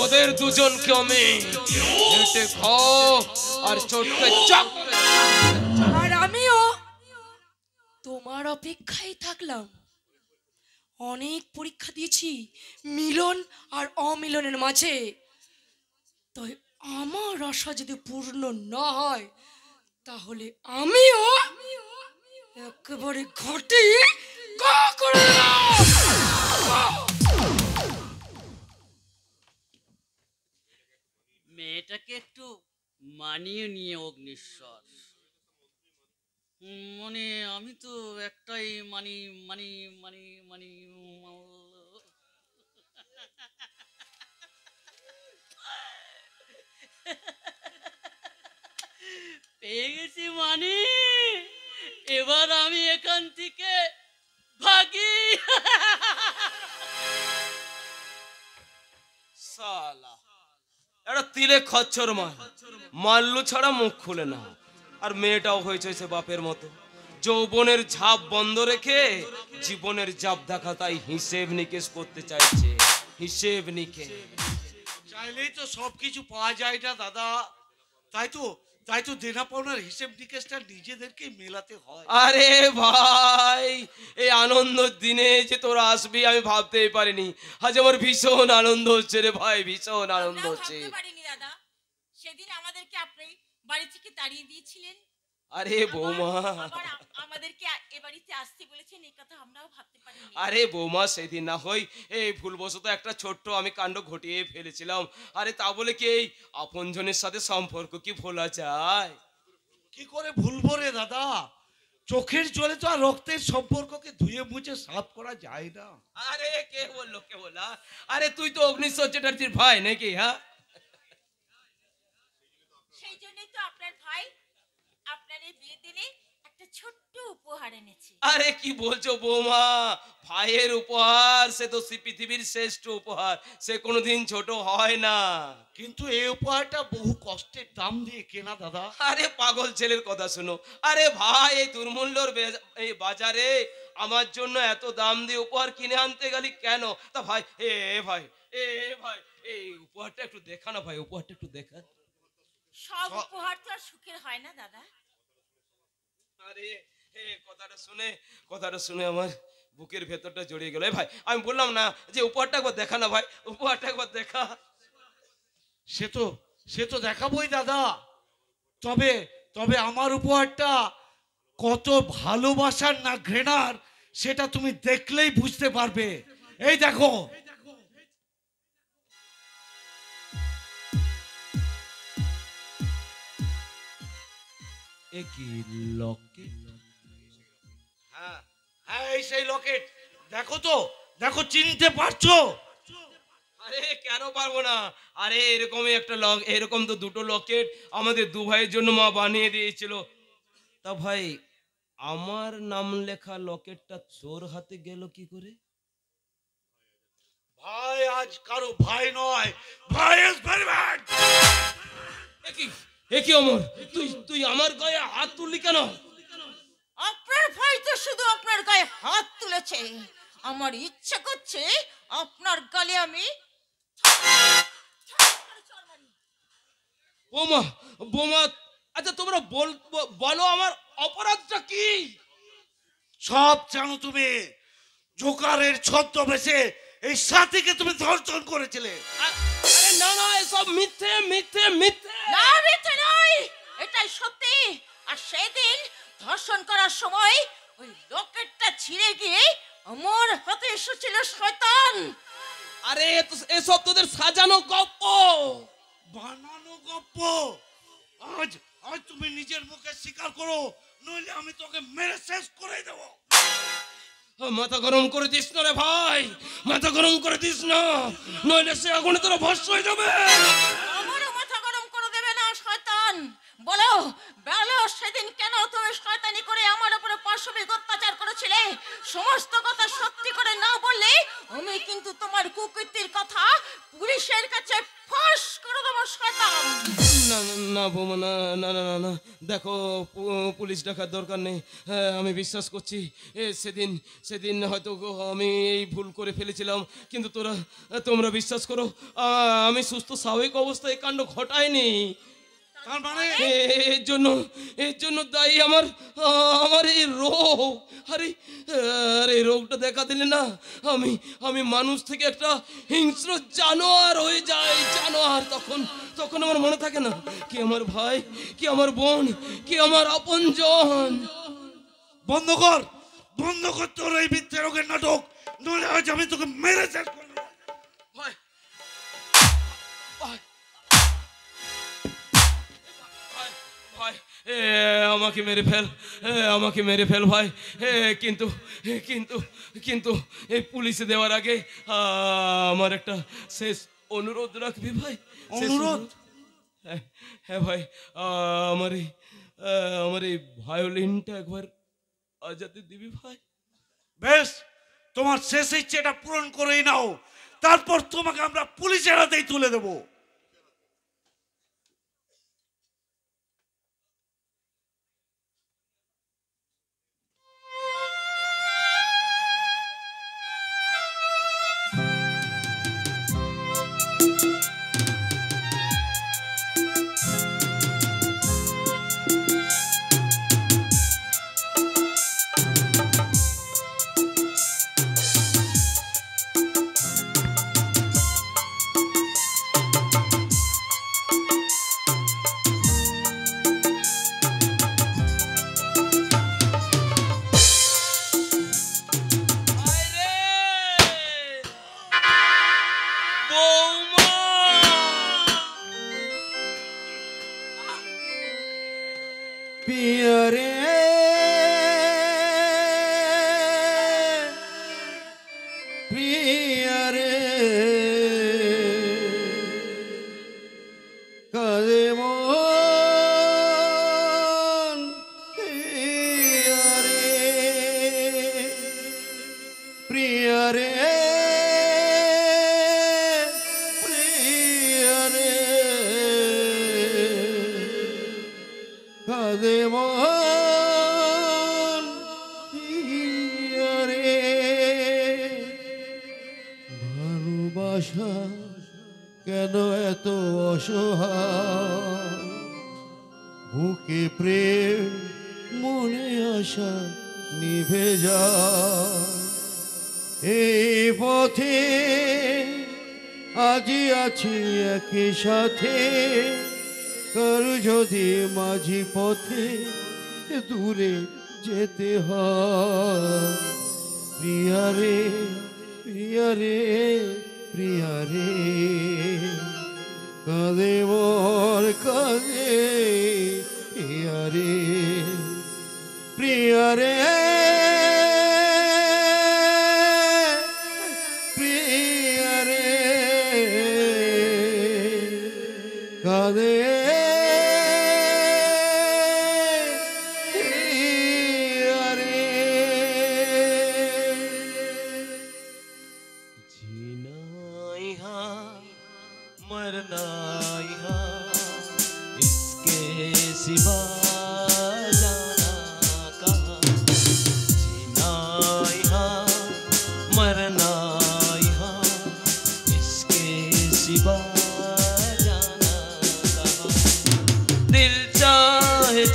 ওদের দুজনকে আমি হেঁটে খাও আর চোটকে চক। আর আমিও তোমার অপেক্ষায় থাকলাম। অনেক পরীক্ষা দিয়েছি মিলন আর অমিলনের মাঝে, তাই আমার আশা যদি পূর্ণ না হয় তাহলে আমিও একেবারে ঘটে গা করে দিলাম। মেয়েটাকে একটু মানিয়ে নিয়ে অগ্নিশ্বর। মানে আমি তো একটাই মানি মানি মানি মানি পেয়ে গেছি মানে, এবার আমি এখান থেকে ভাগি। সালা একটা তিলে খচ্চর মাল্লু ছাড়া মুখ খুলে না, আর মেয়েটাও হয়েছে সে বাপের মতো। যৌবনের ঝাপ বন্ধ রেখে জীবনের ঝাপ দেখা, তাই হিসেব নিকেশ করতে চাইছে, হিসেব নিকেশ। চাইলেই তো সবকিছু পাওয়া যায় না দাদা, তাই তো দেনা পাওনার হিসেব নিকেশটা নিজেদেরকে মেলাতে হয়। আরে ভাই, এই আনন্দের দিনে যে তোরা আসবি আমি ভাবতেই পারিনি। আজ আমার ভীষণ আনন্দ হচ্ছে রে ভাই, ভীষণ আনন্দ হচ্ছে। দাদা, সেদিন আমাদেরকে আপনি বাড়ি থেকে তাড়িয়ে দিয়েছিলেন, আরে বৌমা, আমাদেরকে এ বাড়িতে আসতে বলেছেন, এই কথা আমরাও ভাবতে পারিনি। আরে বৌমা, সেদিন না হই এই ভুলবশত একটা ছোট্ট আমি কাণ্ড ঘটিয়ে ফেলেছিলাম। আরে তা বলে কি এই আপনজনের সাথে সম্পর্ক কি ভোলা যায়? কি করে ভুলবো রে দাদা, চোখের জলে তো আর রক্তের সম্পর্ককে ধুয়ে মুছে সাফ করা যায় না। আরে কে বললো, কে বলা? আরে তুই তো অগ্নিশ্বর চ্যাটার্জির ভাই নাকি? হ্যাঁ, সেই জন্যই তো আপনার ভাই আপনার এই বিয়ে দিনে একটা ছোট্ট উপহার এনেছে। আরে কি বলছো বৌমা, ভাইয়ের উপহার সে তো পৃথিবীর শ্রেষ্ঠ উপহার, সে কোনোদিন ছোট হয় না। কিন্তু এই উপহারটা বহু কষ্টের দাম দিয়ে কেনা দাদা। আরে পাগল ছেলের কথা শোনো। আরে ভাই, এই দুর্মূল্যর এই বাজারে আমার জন্য এত দাম দিয়ে উপহার কিনে আনতে গেলি কেন? তা ভাই, ভাই, ভাই, এই উপহারটা একটু দেখা না ভাই, উপহারটা একটু দেখা। সব উপহার তো আর সুখের হয় না দাদা। আরে কথাটা শুনে আমার বুকের ভেতরটা জড়িয়ে গেল। ভাই, আমি বললাম না যে উপহারটা একবার দেখা না ভাই, উপহারটা একবার দেখা। সে তো দেখাবোই দাদা, তবে আমার উপহারটা কত ভালোবাসার না ঘৃণার সেটা তুমি দেখলেই বুঝতে পারবে। এই দেখো। হ্যাঁ, এই সেই লকেট। দেখো চিনতে পারছো? আরে কেন পারবো না? আরে এরকমই একটা এরকম তো দুটো লকেট আমাদের দু ভাইয়ের জন্য মা বানিয়ে দিয়েছিল। তা ভাই, আমার নাম লেখা লকেটটা তোর হাতে গেল কি করে? ভাই আজ কারো ভাই নয়, ভাই ইজ ভেরি ব্যাড। একই অমর, তুই আমার গায়ে হাত তুললি কেন? আপনার ভাই তো শুধু আপনার গায়ে হাত তুলেছে, আমার ইচ্ছা করছে আপনার গালে আমি। বোমা, আচ্ছা তোমরা বলো আমার অপরাধটা কি? সব জানো তুমি। জোকারের ছদ্মবেশে এই সাথীকে তুমি ধর্ষণ করেছিলে। আরে না, এসব মিথ্যে মিথ্যে মিথ্যে। না, মিথ্যে নয়, এটাই সত্যি। আর সেদিন ধর্ষণ করার সময় ওই লকেটটা ছিঁড়ে গিয়ে আমার হাতে এসেছিল শয়তান। আরে এসব তোদের সাজানো গপ্প, বানানো গপ্প। আজ তুমি নিজের মুখে স্বীকার করো, নইলে আমি তোকে মেরে শেষ করে দেব। মাথা গরম করে দিস না রে ভাই, মাথা গরম করে দিস না, নইলে সে আগুনে তোরা ভস্ম হয়ে যাবে। আমারও মাথা গরম করে দেবে না শয়তান। বলো সেদিন কেন তুমি শয়তানি করে আমার উপরে পাশবিক অত্যাচার করেছিলে? সামনে সমস্ত কথা সত্যি করে না বললে আমি কিন্তু তোমার কুকীর্তির কথা পুলিশের কাছে ফাঁস করে দেবো শয়তান। না না না বৌমা, না না না না না, দেখো পুলিশ ডাকার দরকার নেই। আমি বিশ্বাস করছি সেদিন সেদিন হয়তো আমি এই ভুল করে ফেলেছিলাম, কিন্তু তোমরা বিশ্বাস করো আমি সুস্থ স্বাভাবিক অবস্থায় এই কাণ্ড ঘটাইনি। তার মানে এর জন্য দায়ী আমার এই রোগ। আরে আরে রোগটা দেখা দিলে না আমি মানুষ থেকে একটা হিংস্র জানোয়ার হয়ে যাই, জানোয়ার। তখন আমার মনে থাকে না কি আমার ভাই, কি আমার বোন, কি আমার আপনজন। বন্ধ কর তোর এই মিথ্যে রোগের নাটক, নইলে আজ আমি তোকে মেরে শেষ করব। ভাই ভাই আমাকে মেরে ফেল ভাই, কিন্তু কিন্তু কিন্তু এই পুলিশে দেওয়ার আগে আমার একটা শেষ অনুরোধ রাখবি ভাই। অনুরোধ? হ্যাঁ ভাই, আমার এই ভায়োলিনটা একবার আজাতে দিবি ভাই। বেশ, তোমার শেষ ইচ্ছেটা পূরণ করেই নাও, তারপর তোমাকে আমরা পুলিশের হাতেই তুলে দেবো। ভালোবাসা কেন এত অসহায়, বুকে প্রেম মনে আশা নিভে যায়। এই পথে আজি আছি একই সাথে, কারো যদি মাঝি পথে দূরে যেতে হয়। প্রিয়া রে প্রিয়া রে প্রিয়া রে, কাঁদে মোর কাঁদে প্রিয়া রে প্রিয়া রে প্রিয়া রে, কাঁদে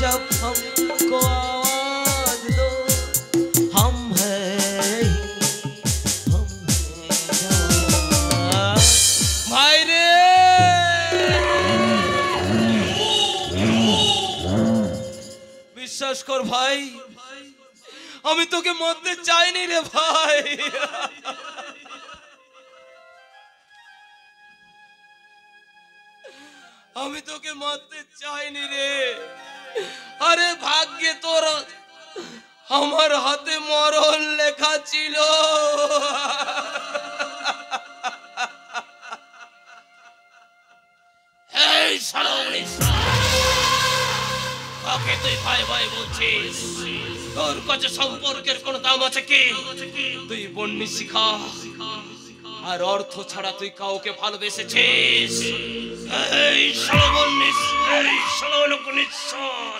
जब हमको आवाज दो, हम हैं ভাই রে, বিশ্বাস কর ভাই, আমি তোকে মরতে চাইনি রে ভাই। আমি তোকে মারতে চাইনি রে। আরে ভাগ্যে তোর আমার হাতে মরণ লেখা ছিল। এই শালা কাকে তুই ভাই ভাই বলছিস? তোর কাছে সম্পর্কের কোনো দাম আছে কি? তুই বন্যি শিখা আর অর্থ ছাড়া তুই কাউকে ভালোবেসেছিস? এই শালা বন্যি, এই শালা অগ্নিশ্বর।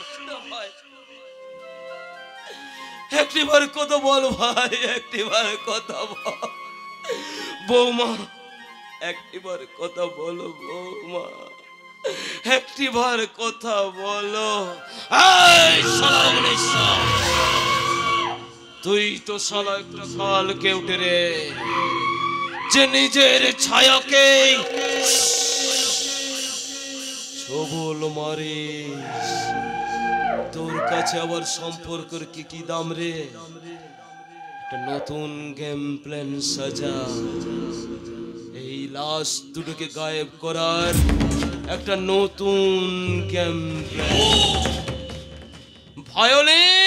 একটিবার কথা বল ভাই, একটিবার কথা বল বৌমা, একটিবার কথা বলো বৌমা, একটিবার কথা বলো। এই শালা অগ্নিশ্বর, তুই তো শালা একটা কালকে উঠে রে, যে নিজের ছায়াকে ছবল মারিস। তোর কাছে আবার সম্পর্কের কি কি দাম রে? একটা নতুন গেম প্ল্যান সাজা, এই লাশ দুটোকে গায়েব করার একটা নতুন গেম প্ল্যান। ভায়োলিন,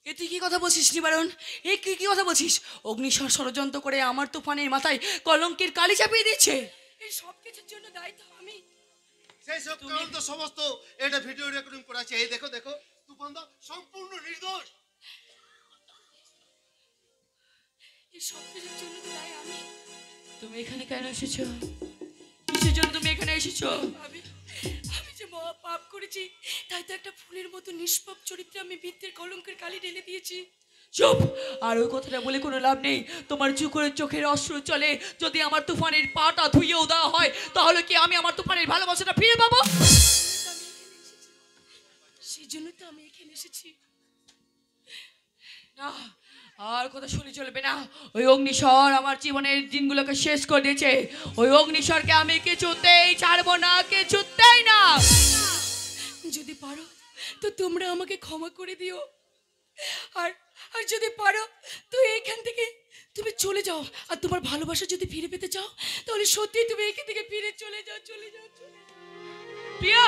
এ তুই কি কথা বলছিস নিবারণ? এ কি কি কথা বলছিস? অগ্নিশ্বর ষড়যন্ত্র করে আমার তুফানের মাথায় কলঙ্কের কালি চাপিয়ে দিচ্ছে। এই সব কিছুর জন্য দায়িত্ব আমি। সেই সব কারণ তো সমস্ত এটা ভিডিও রেকর্ডিং করা আছে। এই দেখো দেখো, তুফানদা সম্পূর্ণ নির্দোষ। এই সব কিছুর জন্য তো দায়ী আমি। তুমি এখানে কেন এসেছো? কিসের জন্য তুমি এখানে এসেছো? আমি আমি যে মহা পাপ করেছি, তাই তো একটা ফুলের মতো নিষ্পাপ চরিত্রে আমি বৃত্তের কলঙ্কের কালি ঢেলে দিয়েছি। চুপ! আর ওই কথাটা বলে কোনো লাভ নেই। তোমার চুকরের চোখের অশ্রু চলে যদি আমার তুফানের পাটা ধুইয়েও দেওয়া হয়, তাহলে কি আমি আমার তুফানের ভালোবাসাটা ফিরে পাবো? সেই জন্য তো আমি এখানে এসেছি। না, আর কথা শুনে চলবে না। ওই অগ্নিশ্বর আমার জীবনের দিনগুলোকে শেষ করে দিয়েছে। ওই অগ্নিশ্বরকে আমি কিছুতেই ছাড়বো না, কিছুতেই না। যদি পারো তো তোমরা আমাকে ক্ষমা করে দিও, আর আর যদি পারো তো এখান থেকে তুমি চলে যাও। আর তোমার ভালোবাসা যদি ফিরে পেতে চাও, তাহলে সত্যি তুমি এখান থেকে ফিরে চলে যাও, চলে যাও, চলে যাও। প্রিয়া,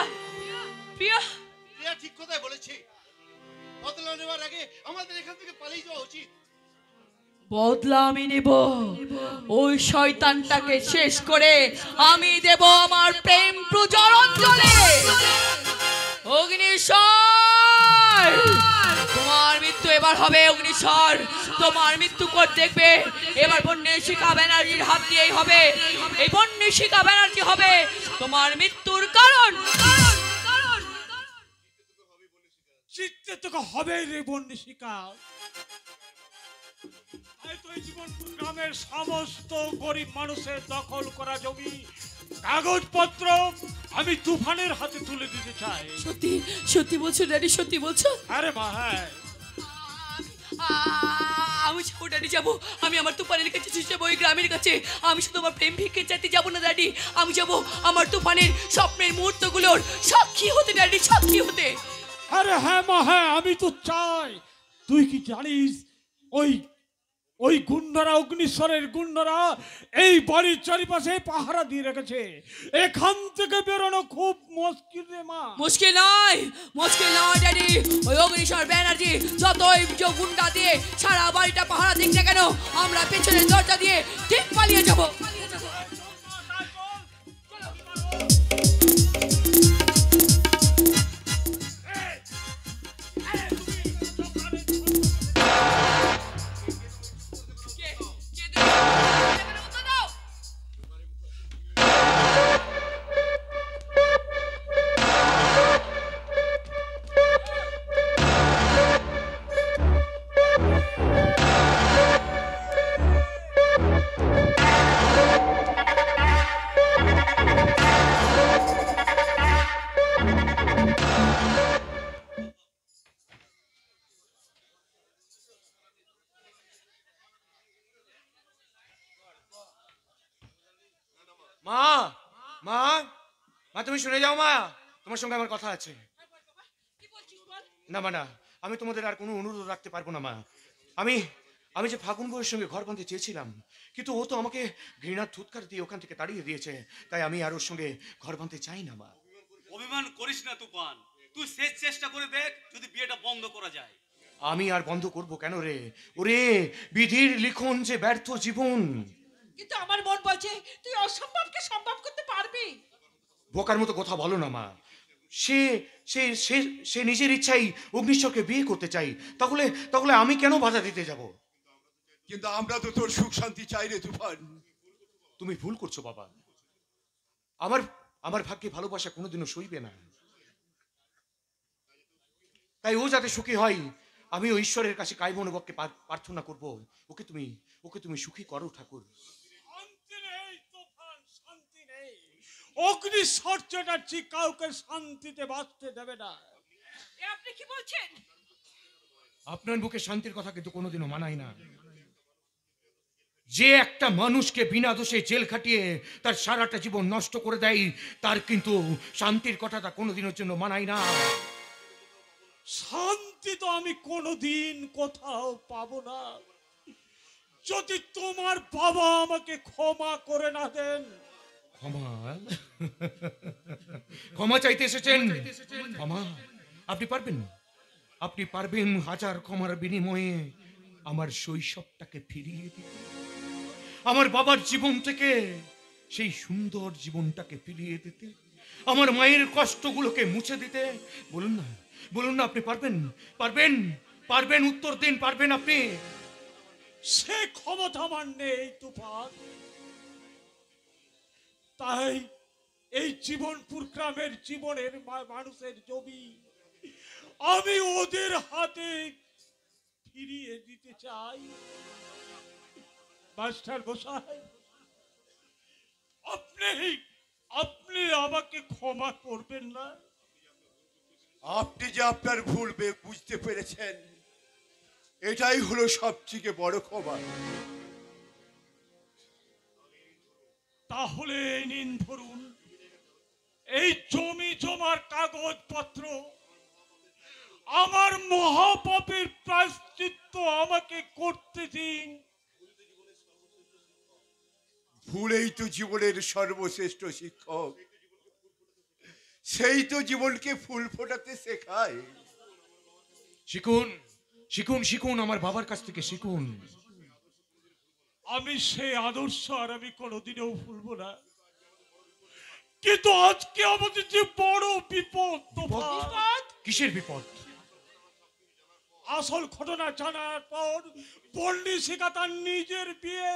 প্রিয়া, প্রিয়া ঠিক কথাই বলেছি। বদলা নেওয়ার আগে আমাদের এখান থেকে পালিয়ে যাওয়া উচিত। বদলা আমি নেব। ওই শয়তানটাকে শেষ করে আমি দেব আমার প্রেম প্রজ্বলঞ্জলি। অগ্নিশ্বর, তোমার মৃত্যু এবার হবে। অগ্নিশ্বর, তোমার মৃত্যু কর দেখবে এবার বন্যশিখা ব্যানার্জির হাত দিয়েই হবে। এই বন্যশিখা ব্যানার্জি হবে তোমার মৃত্যুর কারণ। জিততে তোকে হবে রে বন্যশিখা। তাই তো এই জীবনপুর গ্রামের সমস্ত গরিব মানুষের দখল করা জমি কাগজপত্র আমি তুফানের হাতে তুলে দিতে চাই। সত্যি সত্যি বলছো ড্যাডি? সত্যি বলছো? আরে মা, হ্যাঁ। আমি যাবো ড্যাডি, যাবো। আমি আমার তুফানের কাছে যাবো, ওই গ্রামের কাছে। আমি শুধু আমার প্রেম ভিক্ষে চাইতে যাবো না ড্যাডি, আমি যাবো আমার তুফানের স্বপ্নের মুহূর্তগুলোর সাক্ষী হতে ড্যাডি, সাক্ষী হতে। আরে হ্যাঁ মা, হ্যাঁ, আমি তো চাই। তুই কি জানিস ওই ওই গুন্ডারা, অগ্নিশ্বরের গুন্ডারা এই বাড়ির চারিপাশে পাহারা দিয়ে রেখেছে। এখান থেকে বেরোনো খুব মুশকিল রে মা। মুশকিল নয়, মুশকিল নয় ড্যাডি। ওই অগ্নিশ্বর ব্যানার্জি যতই গুন্ডা দিয়ে সারা বাড়িটা পাহারা দিক না কেন, আমরা পেছনের দরজা দিয়ে ঠিক পালিয়ে যাবো। মা মা মা তুমি শুনে যাও মা, তোমার সঙ্গে আমার কথা আছে। না মা না, আমি তোমাদের আর কোনো অনুরোধ রাখতে পারবো না মা। আমি আমি যে ফাগুন বউয়ের সঙ্গে ঘর বাঁধতে চেয়েছিলাম, কিন্তু ও তো আমাকে ঘৃণার থুতকার দিয়ে ওখান থেকে তাড়িয়ে দিয়েছে, তাই আমি আর ওর সঙ্গে ঘর বাঁধতে চাই না মা। অভিমান করিস না তুফান, তুই শেষ চেষ্টা করে দেখ যদি বিয়েটা বন্ধ করা যায়। আমি আর বন্ধ করব কেন রে? ওরে বিধির লিখন যে ব্যর্থ জীবন। কিন্তু আমার মন বলছে তুই অসম্ভবকে সম্ভব করতে পারবি। বোকার মতো কথা বলো না মা। সে সে সে সে নিজের ইচ্ছাই অগ্নিশ্বরকে বিয়ে করতে চাই, তাহলে তাহলে আমি কেন বাধা দিতে যাব? কিন্তু আমরা তো তোর সুখ শান্তি চাই রে তুফান। তুমি ভুল করছো বাবা। আমার আমার ভাগ্যে ভালোবাসা কোনোদিনও সইবে না, তাই ও যাতে সুখী হয় আমি ওই ঈশ্বরের কাছে কায়মনোবাক্যে প্রার্থনা করব, ওকে তুমি সুখী করো ঠাকুর। শান্তি নেই তুফান, শান্তি নেই। অগ্নিশ্বর চ্যাটার্জি কাউকে শান্তিতে বাঁচতে দেবে না। আপনি কি বলছেন? আপনার বুকে শান্তির কথা কিন্তু কোনোদিনও মানায় না। যে একটা মানুষকে বিনা দোষে জেল খাটিয়ে তার সারাটা জীবন নষ্ট করে দেয়, তার কিন্তু শান্তির কথাটা কোনোদিনের জন্য মানায় না। শান্তি তো আমি কোনোদিন কোথাও পাবো না যদি তোমার বাবা আমাকে ক্ষমা করে না দেন। ক্ষমা? ক্ষমা চাইতে এসেছেন? ক্ষমা আপনি পারবেন? আপনি পারবেন হাজার ক্ষমার বিনিময়ে আমার শৈশবটাকে ফিরিয়ে দিতে, আমার বাবার জীবন থেকে সেই সুন্দর জীবনটাকে ফিরিয়ে দিতে, আমার মায়ের কষ্টগুলোকে মুছে দিতে? বলুন না, বলুন না, আপনি পারবেন? পারবেন? পারবেন? উত্তর দিন, পারবেন আপনি? সে ক্ষমতা আমার নেই তুফান। তাই এই জীবনপুর গ্রামের জীবনের মানুষের জমি আমি ওদের হাতে ফিরিয়ে দিতে চাই। মাস্টার মশাই, আপনি আমাকে ক্ষমা করবেন না? আপনি যে আপনার ভুল বুঝতে পেরেছেন, এটাই হলো সবথেকে বড় ক্ষমা। তাহলে নিন ধরুন এই জমি জমার কাগজপত্র। আমার মহাপাপের প্রায়শ্চিত্ত আমাকে করতে দিন। ভুলেই তো জীবনের সর্বশ্রেষ্ঠ শিক্ষক, সেই তো জীবনকে ফুল ফোটাতে শেখায়। শিখুন, শিখুন, শিখুন, আমার বাবার কাছ থেকে শিখুন। আমি সেই আদর্শ আর আমি কোনোদিনও ভুলব না। কিন্তু আজকে আমাদের যে বড় বিপদ। কিসের বিপদ? আসল ঘটনা জানার পর বন্ডি শিখা তার নিজের বিয়ে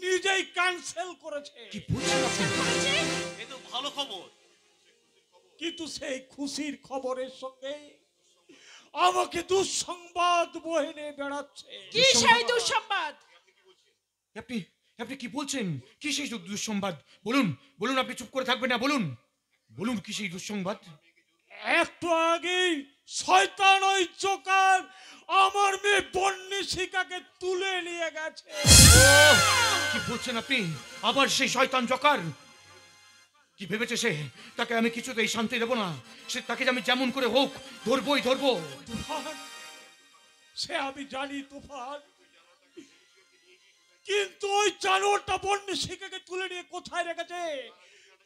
নিজেই ক্যান্সেল করেছে। এ তো ভালো খবর। কিন্তু সেই খুশির খবরের সঙ্গে আমাকে দুঃসংবাদ বয়ে নিয়ে বেড়াচ্ছে। কি সেই দুঃসংবাদ? আপনি আপনি কি বলছেন? কি সেই দুঃসংবাদ? বলুন, বলুন, আপনি চুপ করে থাকবেন না, বলুন, বলুন কি সেই দুঃসংবাদ? একটু আগেই শয়তান ওই জোকার আমার মেয়ে বন্যি শিকাকে তুলে নিয়ে গেছে। কি বলছেন আপনি? আবার সেই শয়তান জোকার? কি ভেবেছে সে? তাকে আমি কিছুতেই শান্তি দেব না। সে তাকে আমি যেমন করে হোক ধরবই ধরবো। তুফান, সে আমি জানি তুফান, কিন্তু ওই জানোয়ারটা বন্যি শিকাকে তুলে নিয়ে কোথায় রেখেছে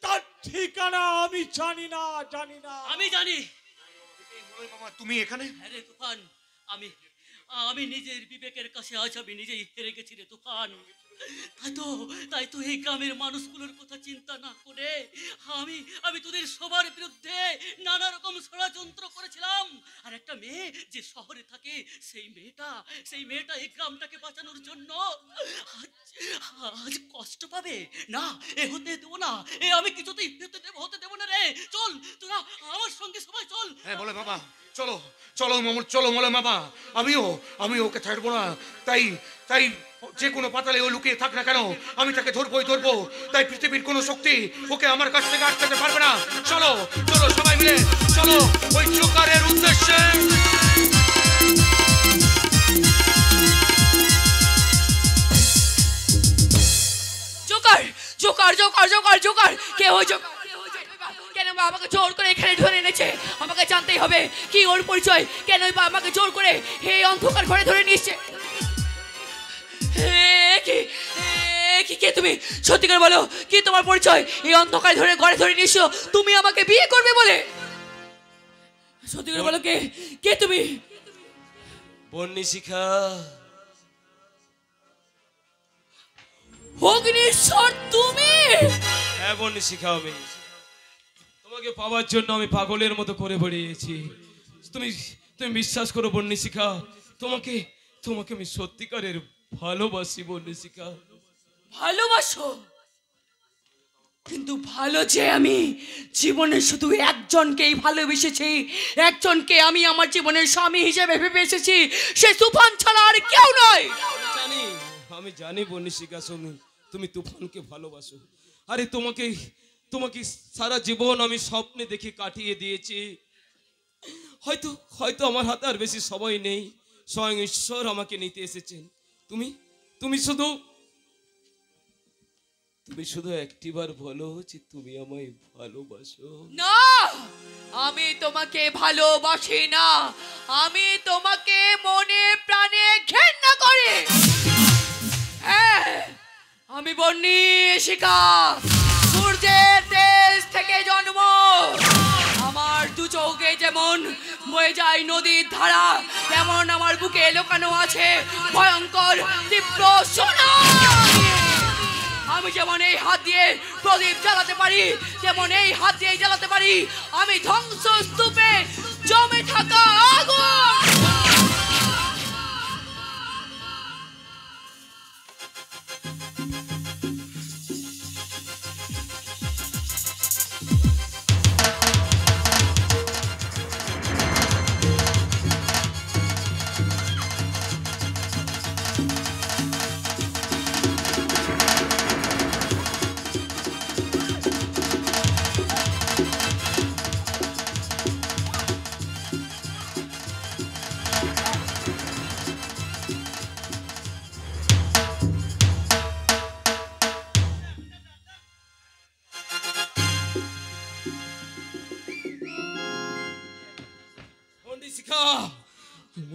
তার ঠিকানা আমি জানি না, জানি না। আমি জানি। মামা তুমি এখানে? হ্যাঁ রে তুফান, আমি নিজের বিবেকের কাছে আজ আমি নিজেই হেরে গেছি রে তুফান। তাই তো এই গ্রামের মানুষগুলোর কথা চিন্তা না করে আমি তোদের সবার বিরুদ্ধে নানা রকম ষড়যন্ত্র করেছিলাম। আর একটা মেয়ে যে শহরে থাকে, সেই মেয়েটা এই গ্রামটাকে বাঁচানোর জন্য আজ কষ্ট পাবে না। এ হতে দেবো না, এ আমি কিছুতেই হতে দেবো না রে। চল তোরা আমার সঙ্গে সবাই চল। হ্যাঁ বলে বাবা, চলো চলো মামুর, চলো বলে বাবা। আমি ওকে ছাড়বো না। তাই যে কোনো পাতালে ও লুকিয়ে থাক না কেন, আমি তাকে ধরবোই ধরবো। তাই পৃথিবীর কোনো শক্তি ওকে আমার কাছ থেকে আটকাতে পারবে না। চলো চলো সবাই মিলে চলো ওই জোকারের উদ্দেশ্যে। Joker, joker joker joker joker কে ওই জোকার কেন বা আমাকে জোর করে এখানে ধরে এনেছে? আমাকে জানতেই হবে কি ওর পরিচয়, কেন বা আমাকে জোর করে এই অন্ধকার ঘরে ধরে নিয়ে এসছে। কি কে তুমি? সত্যি করে বলো, কি তোমার পরিচয়? এই অন্ধকার ধরে ঘরে ধরে নিয়ে এসো তুমি আমাকে বিয়ে করবে বলে। সত্যি করে বলো, কে কে তুমি? বন্নিশিখা। অগ্নিশ্বর তুমি? হ্যাঁ বন্নিশিখা, আমি তোমাকে পাওয়ার জন্য আমি পাগলের মতো করে বেরিয়েছি। তুমি তুমি বিশ্বাস করো বন্নিশিখা, তোমাকে তোমাকে আমি সত্যিকারের ভালোবাসি বন্নিশিখা। ভালোবাসো? কিন্তু ভালো যে আমি জীবনে শুধু একজনকেই ভালোবেসেছি, একজনকে আমি আমার জীবনের স্বামী হিসেবে ভেবে এসেছি, সে তুফান ছাড়া আর কেউ নয়। আমি জানি বন্নিশিখা, তুমি তুফানকে ভালোবাসো। আরে তোমাকে তোমাকে সারা জীবন আমি স্বপ্নে দেখে কাটিয়ে দিয়েছি। হয়তো হয়তো আমার হাতে আর বেশি সময় নেই, স্বয়ং ঈশ্বর আমাকে নিতে এসেছেন। তুমি তুমি শুধু একটিবার বলো যে তুমি আমায় ভালোবাসো। না, আমি তোমাকে ভালোবাসি না, আমি তোমাকে মনে প্রাণে ঘেন্না করি। হ্যাঁ, আমি বন্নিশিখা, সূর্যের দেশ থেকে জন্ম। আমার দু চোখে যেমন বয়ে যায় নদীর ধারা, তেমন আমার বুকে লুকানো আছে ভয়ঙ্কর তীব্র সুনামি। আমি যেমন এই হাত দিয়ে প্রদীপ জ্বালাতে পারি, তেমন এই হাত দিয়ে জ্বালাতে পারি আমি ধ্বংসস্তূপে জমে থাকা আগুন।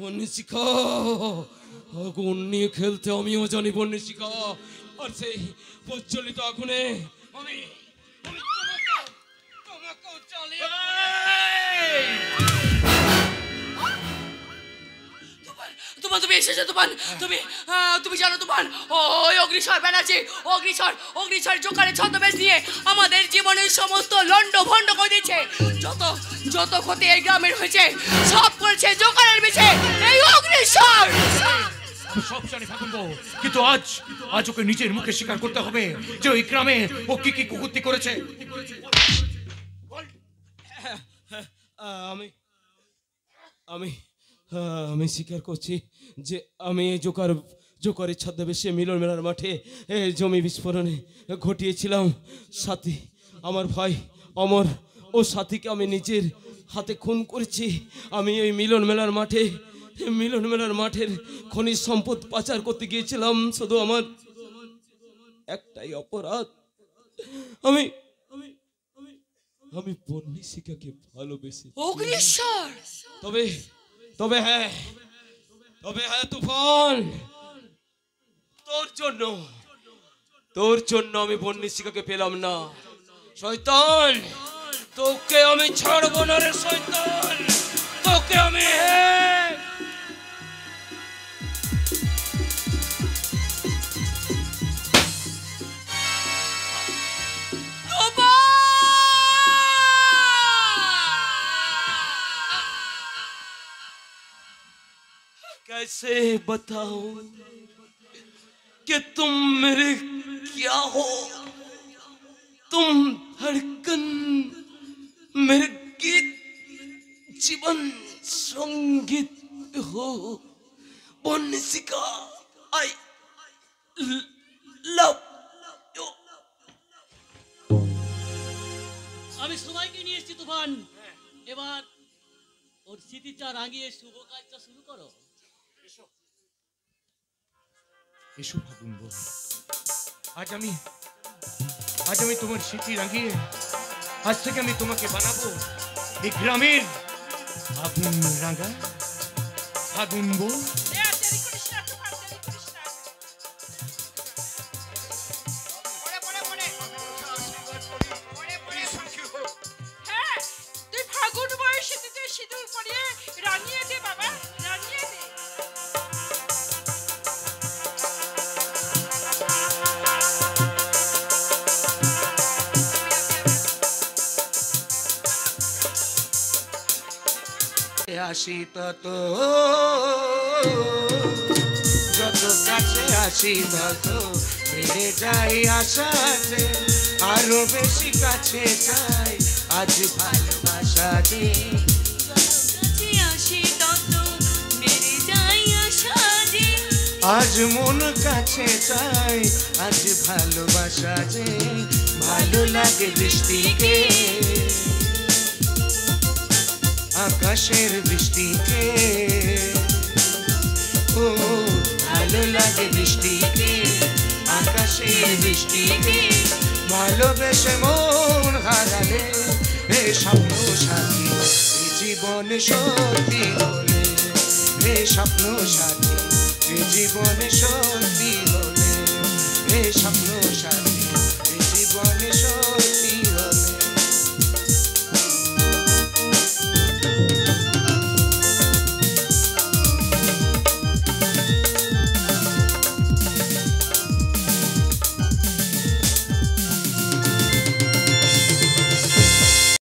বন্নিশিখা, আগুন নিয়ে খেলতে আমিও জানি বন্নিশিখা। আর সেই প্রজ্বলিত আগুনে আমি তোমাকেও জ্বালিয়ে তুফান, তুমি এসেছো তুফান। তুমি জানো তুফান, ওই অগ্নিশ্বর ব্যানার্জি, অগ্নিশ্বর জোকারের ছদ্মবেশ নিয়ে আমাদের জীবনের সমস্ত লন্ড ভন্ড করে দিয়েছে। যত ক্ষতি এই গ্রামের হয়েছে সব করেছে জোকারের বিছে এই অগ্নিশ্বর। আমি সব জানি ফাগুন বউ, কিন্তু আজ ওকে নিজের মুখে স্বীকার করতে হবে যে ওই গ্রামে ও কি কি কুকুরতি করেছে। আমি স্বীকার করছি যে আমি জোকারের ছদ্মবেশে মিলন মেলার মাঠে জমি বিস্ফোরণে ঘটিয়েছিলাম। সাথী, আমার ভাই অমর ও সাথীকে আমি নিজের হাতে খুন করেছি। আমি ওই মিলন মেলার মাঠের খনিজ সম্পদ পাচার করতে গিয়েছিলাম। শুধু আমার একটাই অপরাধ, আমি বন্নিশিখাকে ভালোবেসে। অগ্নিশ্বর, তবে হ্যাঁ তুফান, তোর জন্য আমি বন্নিশিখাকে পেলাম না। শয়তান, তোকে আমি ছাড়বো না রে শয়তান, তোকে আমি कैसे बताऊं कि तुम मेरे क्या हो, तुम धड़कन मेरे गीत जीवन संगीत हो बन्निशिका, आई लव यू। আমি সবাইকে নিয়ে এসেছি তুফান, এবার ওর স্মৃতিটা রাঙিয়ে শুভ কাজটা শুরু করো। এসো ফাগুন বউ, আজ আমি আজ আমি তোমার স্মৃতি রাঙিয়ে আজ থেকে আমি তোমাকে বানাবো এই গ্রামের আগুন রাঙা আগুন বউ। হ্যাঁ, তুই ফাগুন বয়সে তুই সিঁদুর পরিয়ে রানিয়ে দে বাবা, রানিয়ে দে। আসি তত যত কাছে আসি তত বেড়ে যাই আশাতে, আরো বেশি কাছে চাই আজ ভালোবাসাতে। আজ মন কাছে চাই আজ ভালোবাসা যে, ভালো লাগে বৃষ্টিকে আকাশের বৃষ্টিকে, ও ভালো লাগে বৃষ্টিকে আকাশের বৃষ্টিকে। ভালোবেসে মন হারালে এ স্বপ্ন সাথী এ জীবনে সত্যি হলে, এ স্বপ্ন সাথী এ জীবনে সত্যি হলে, এ স্বপ্ন সাথী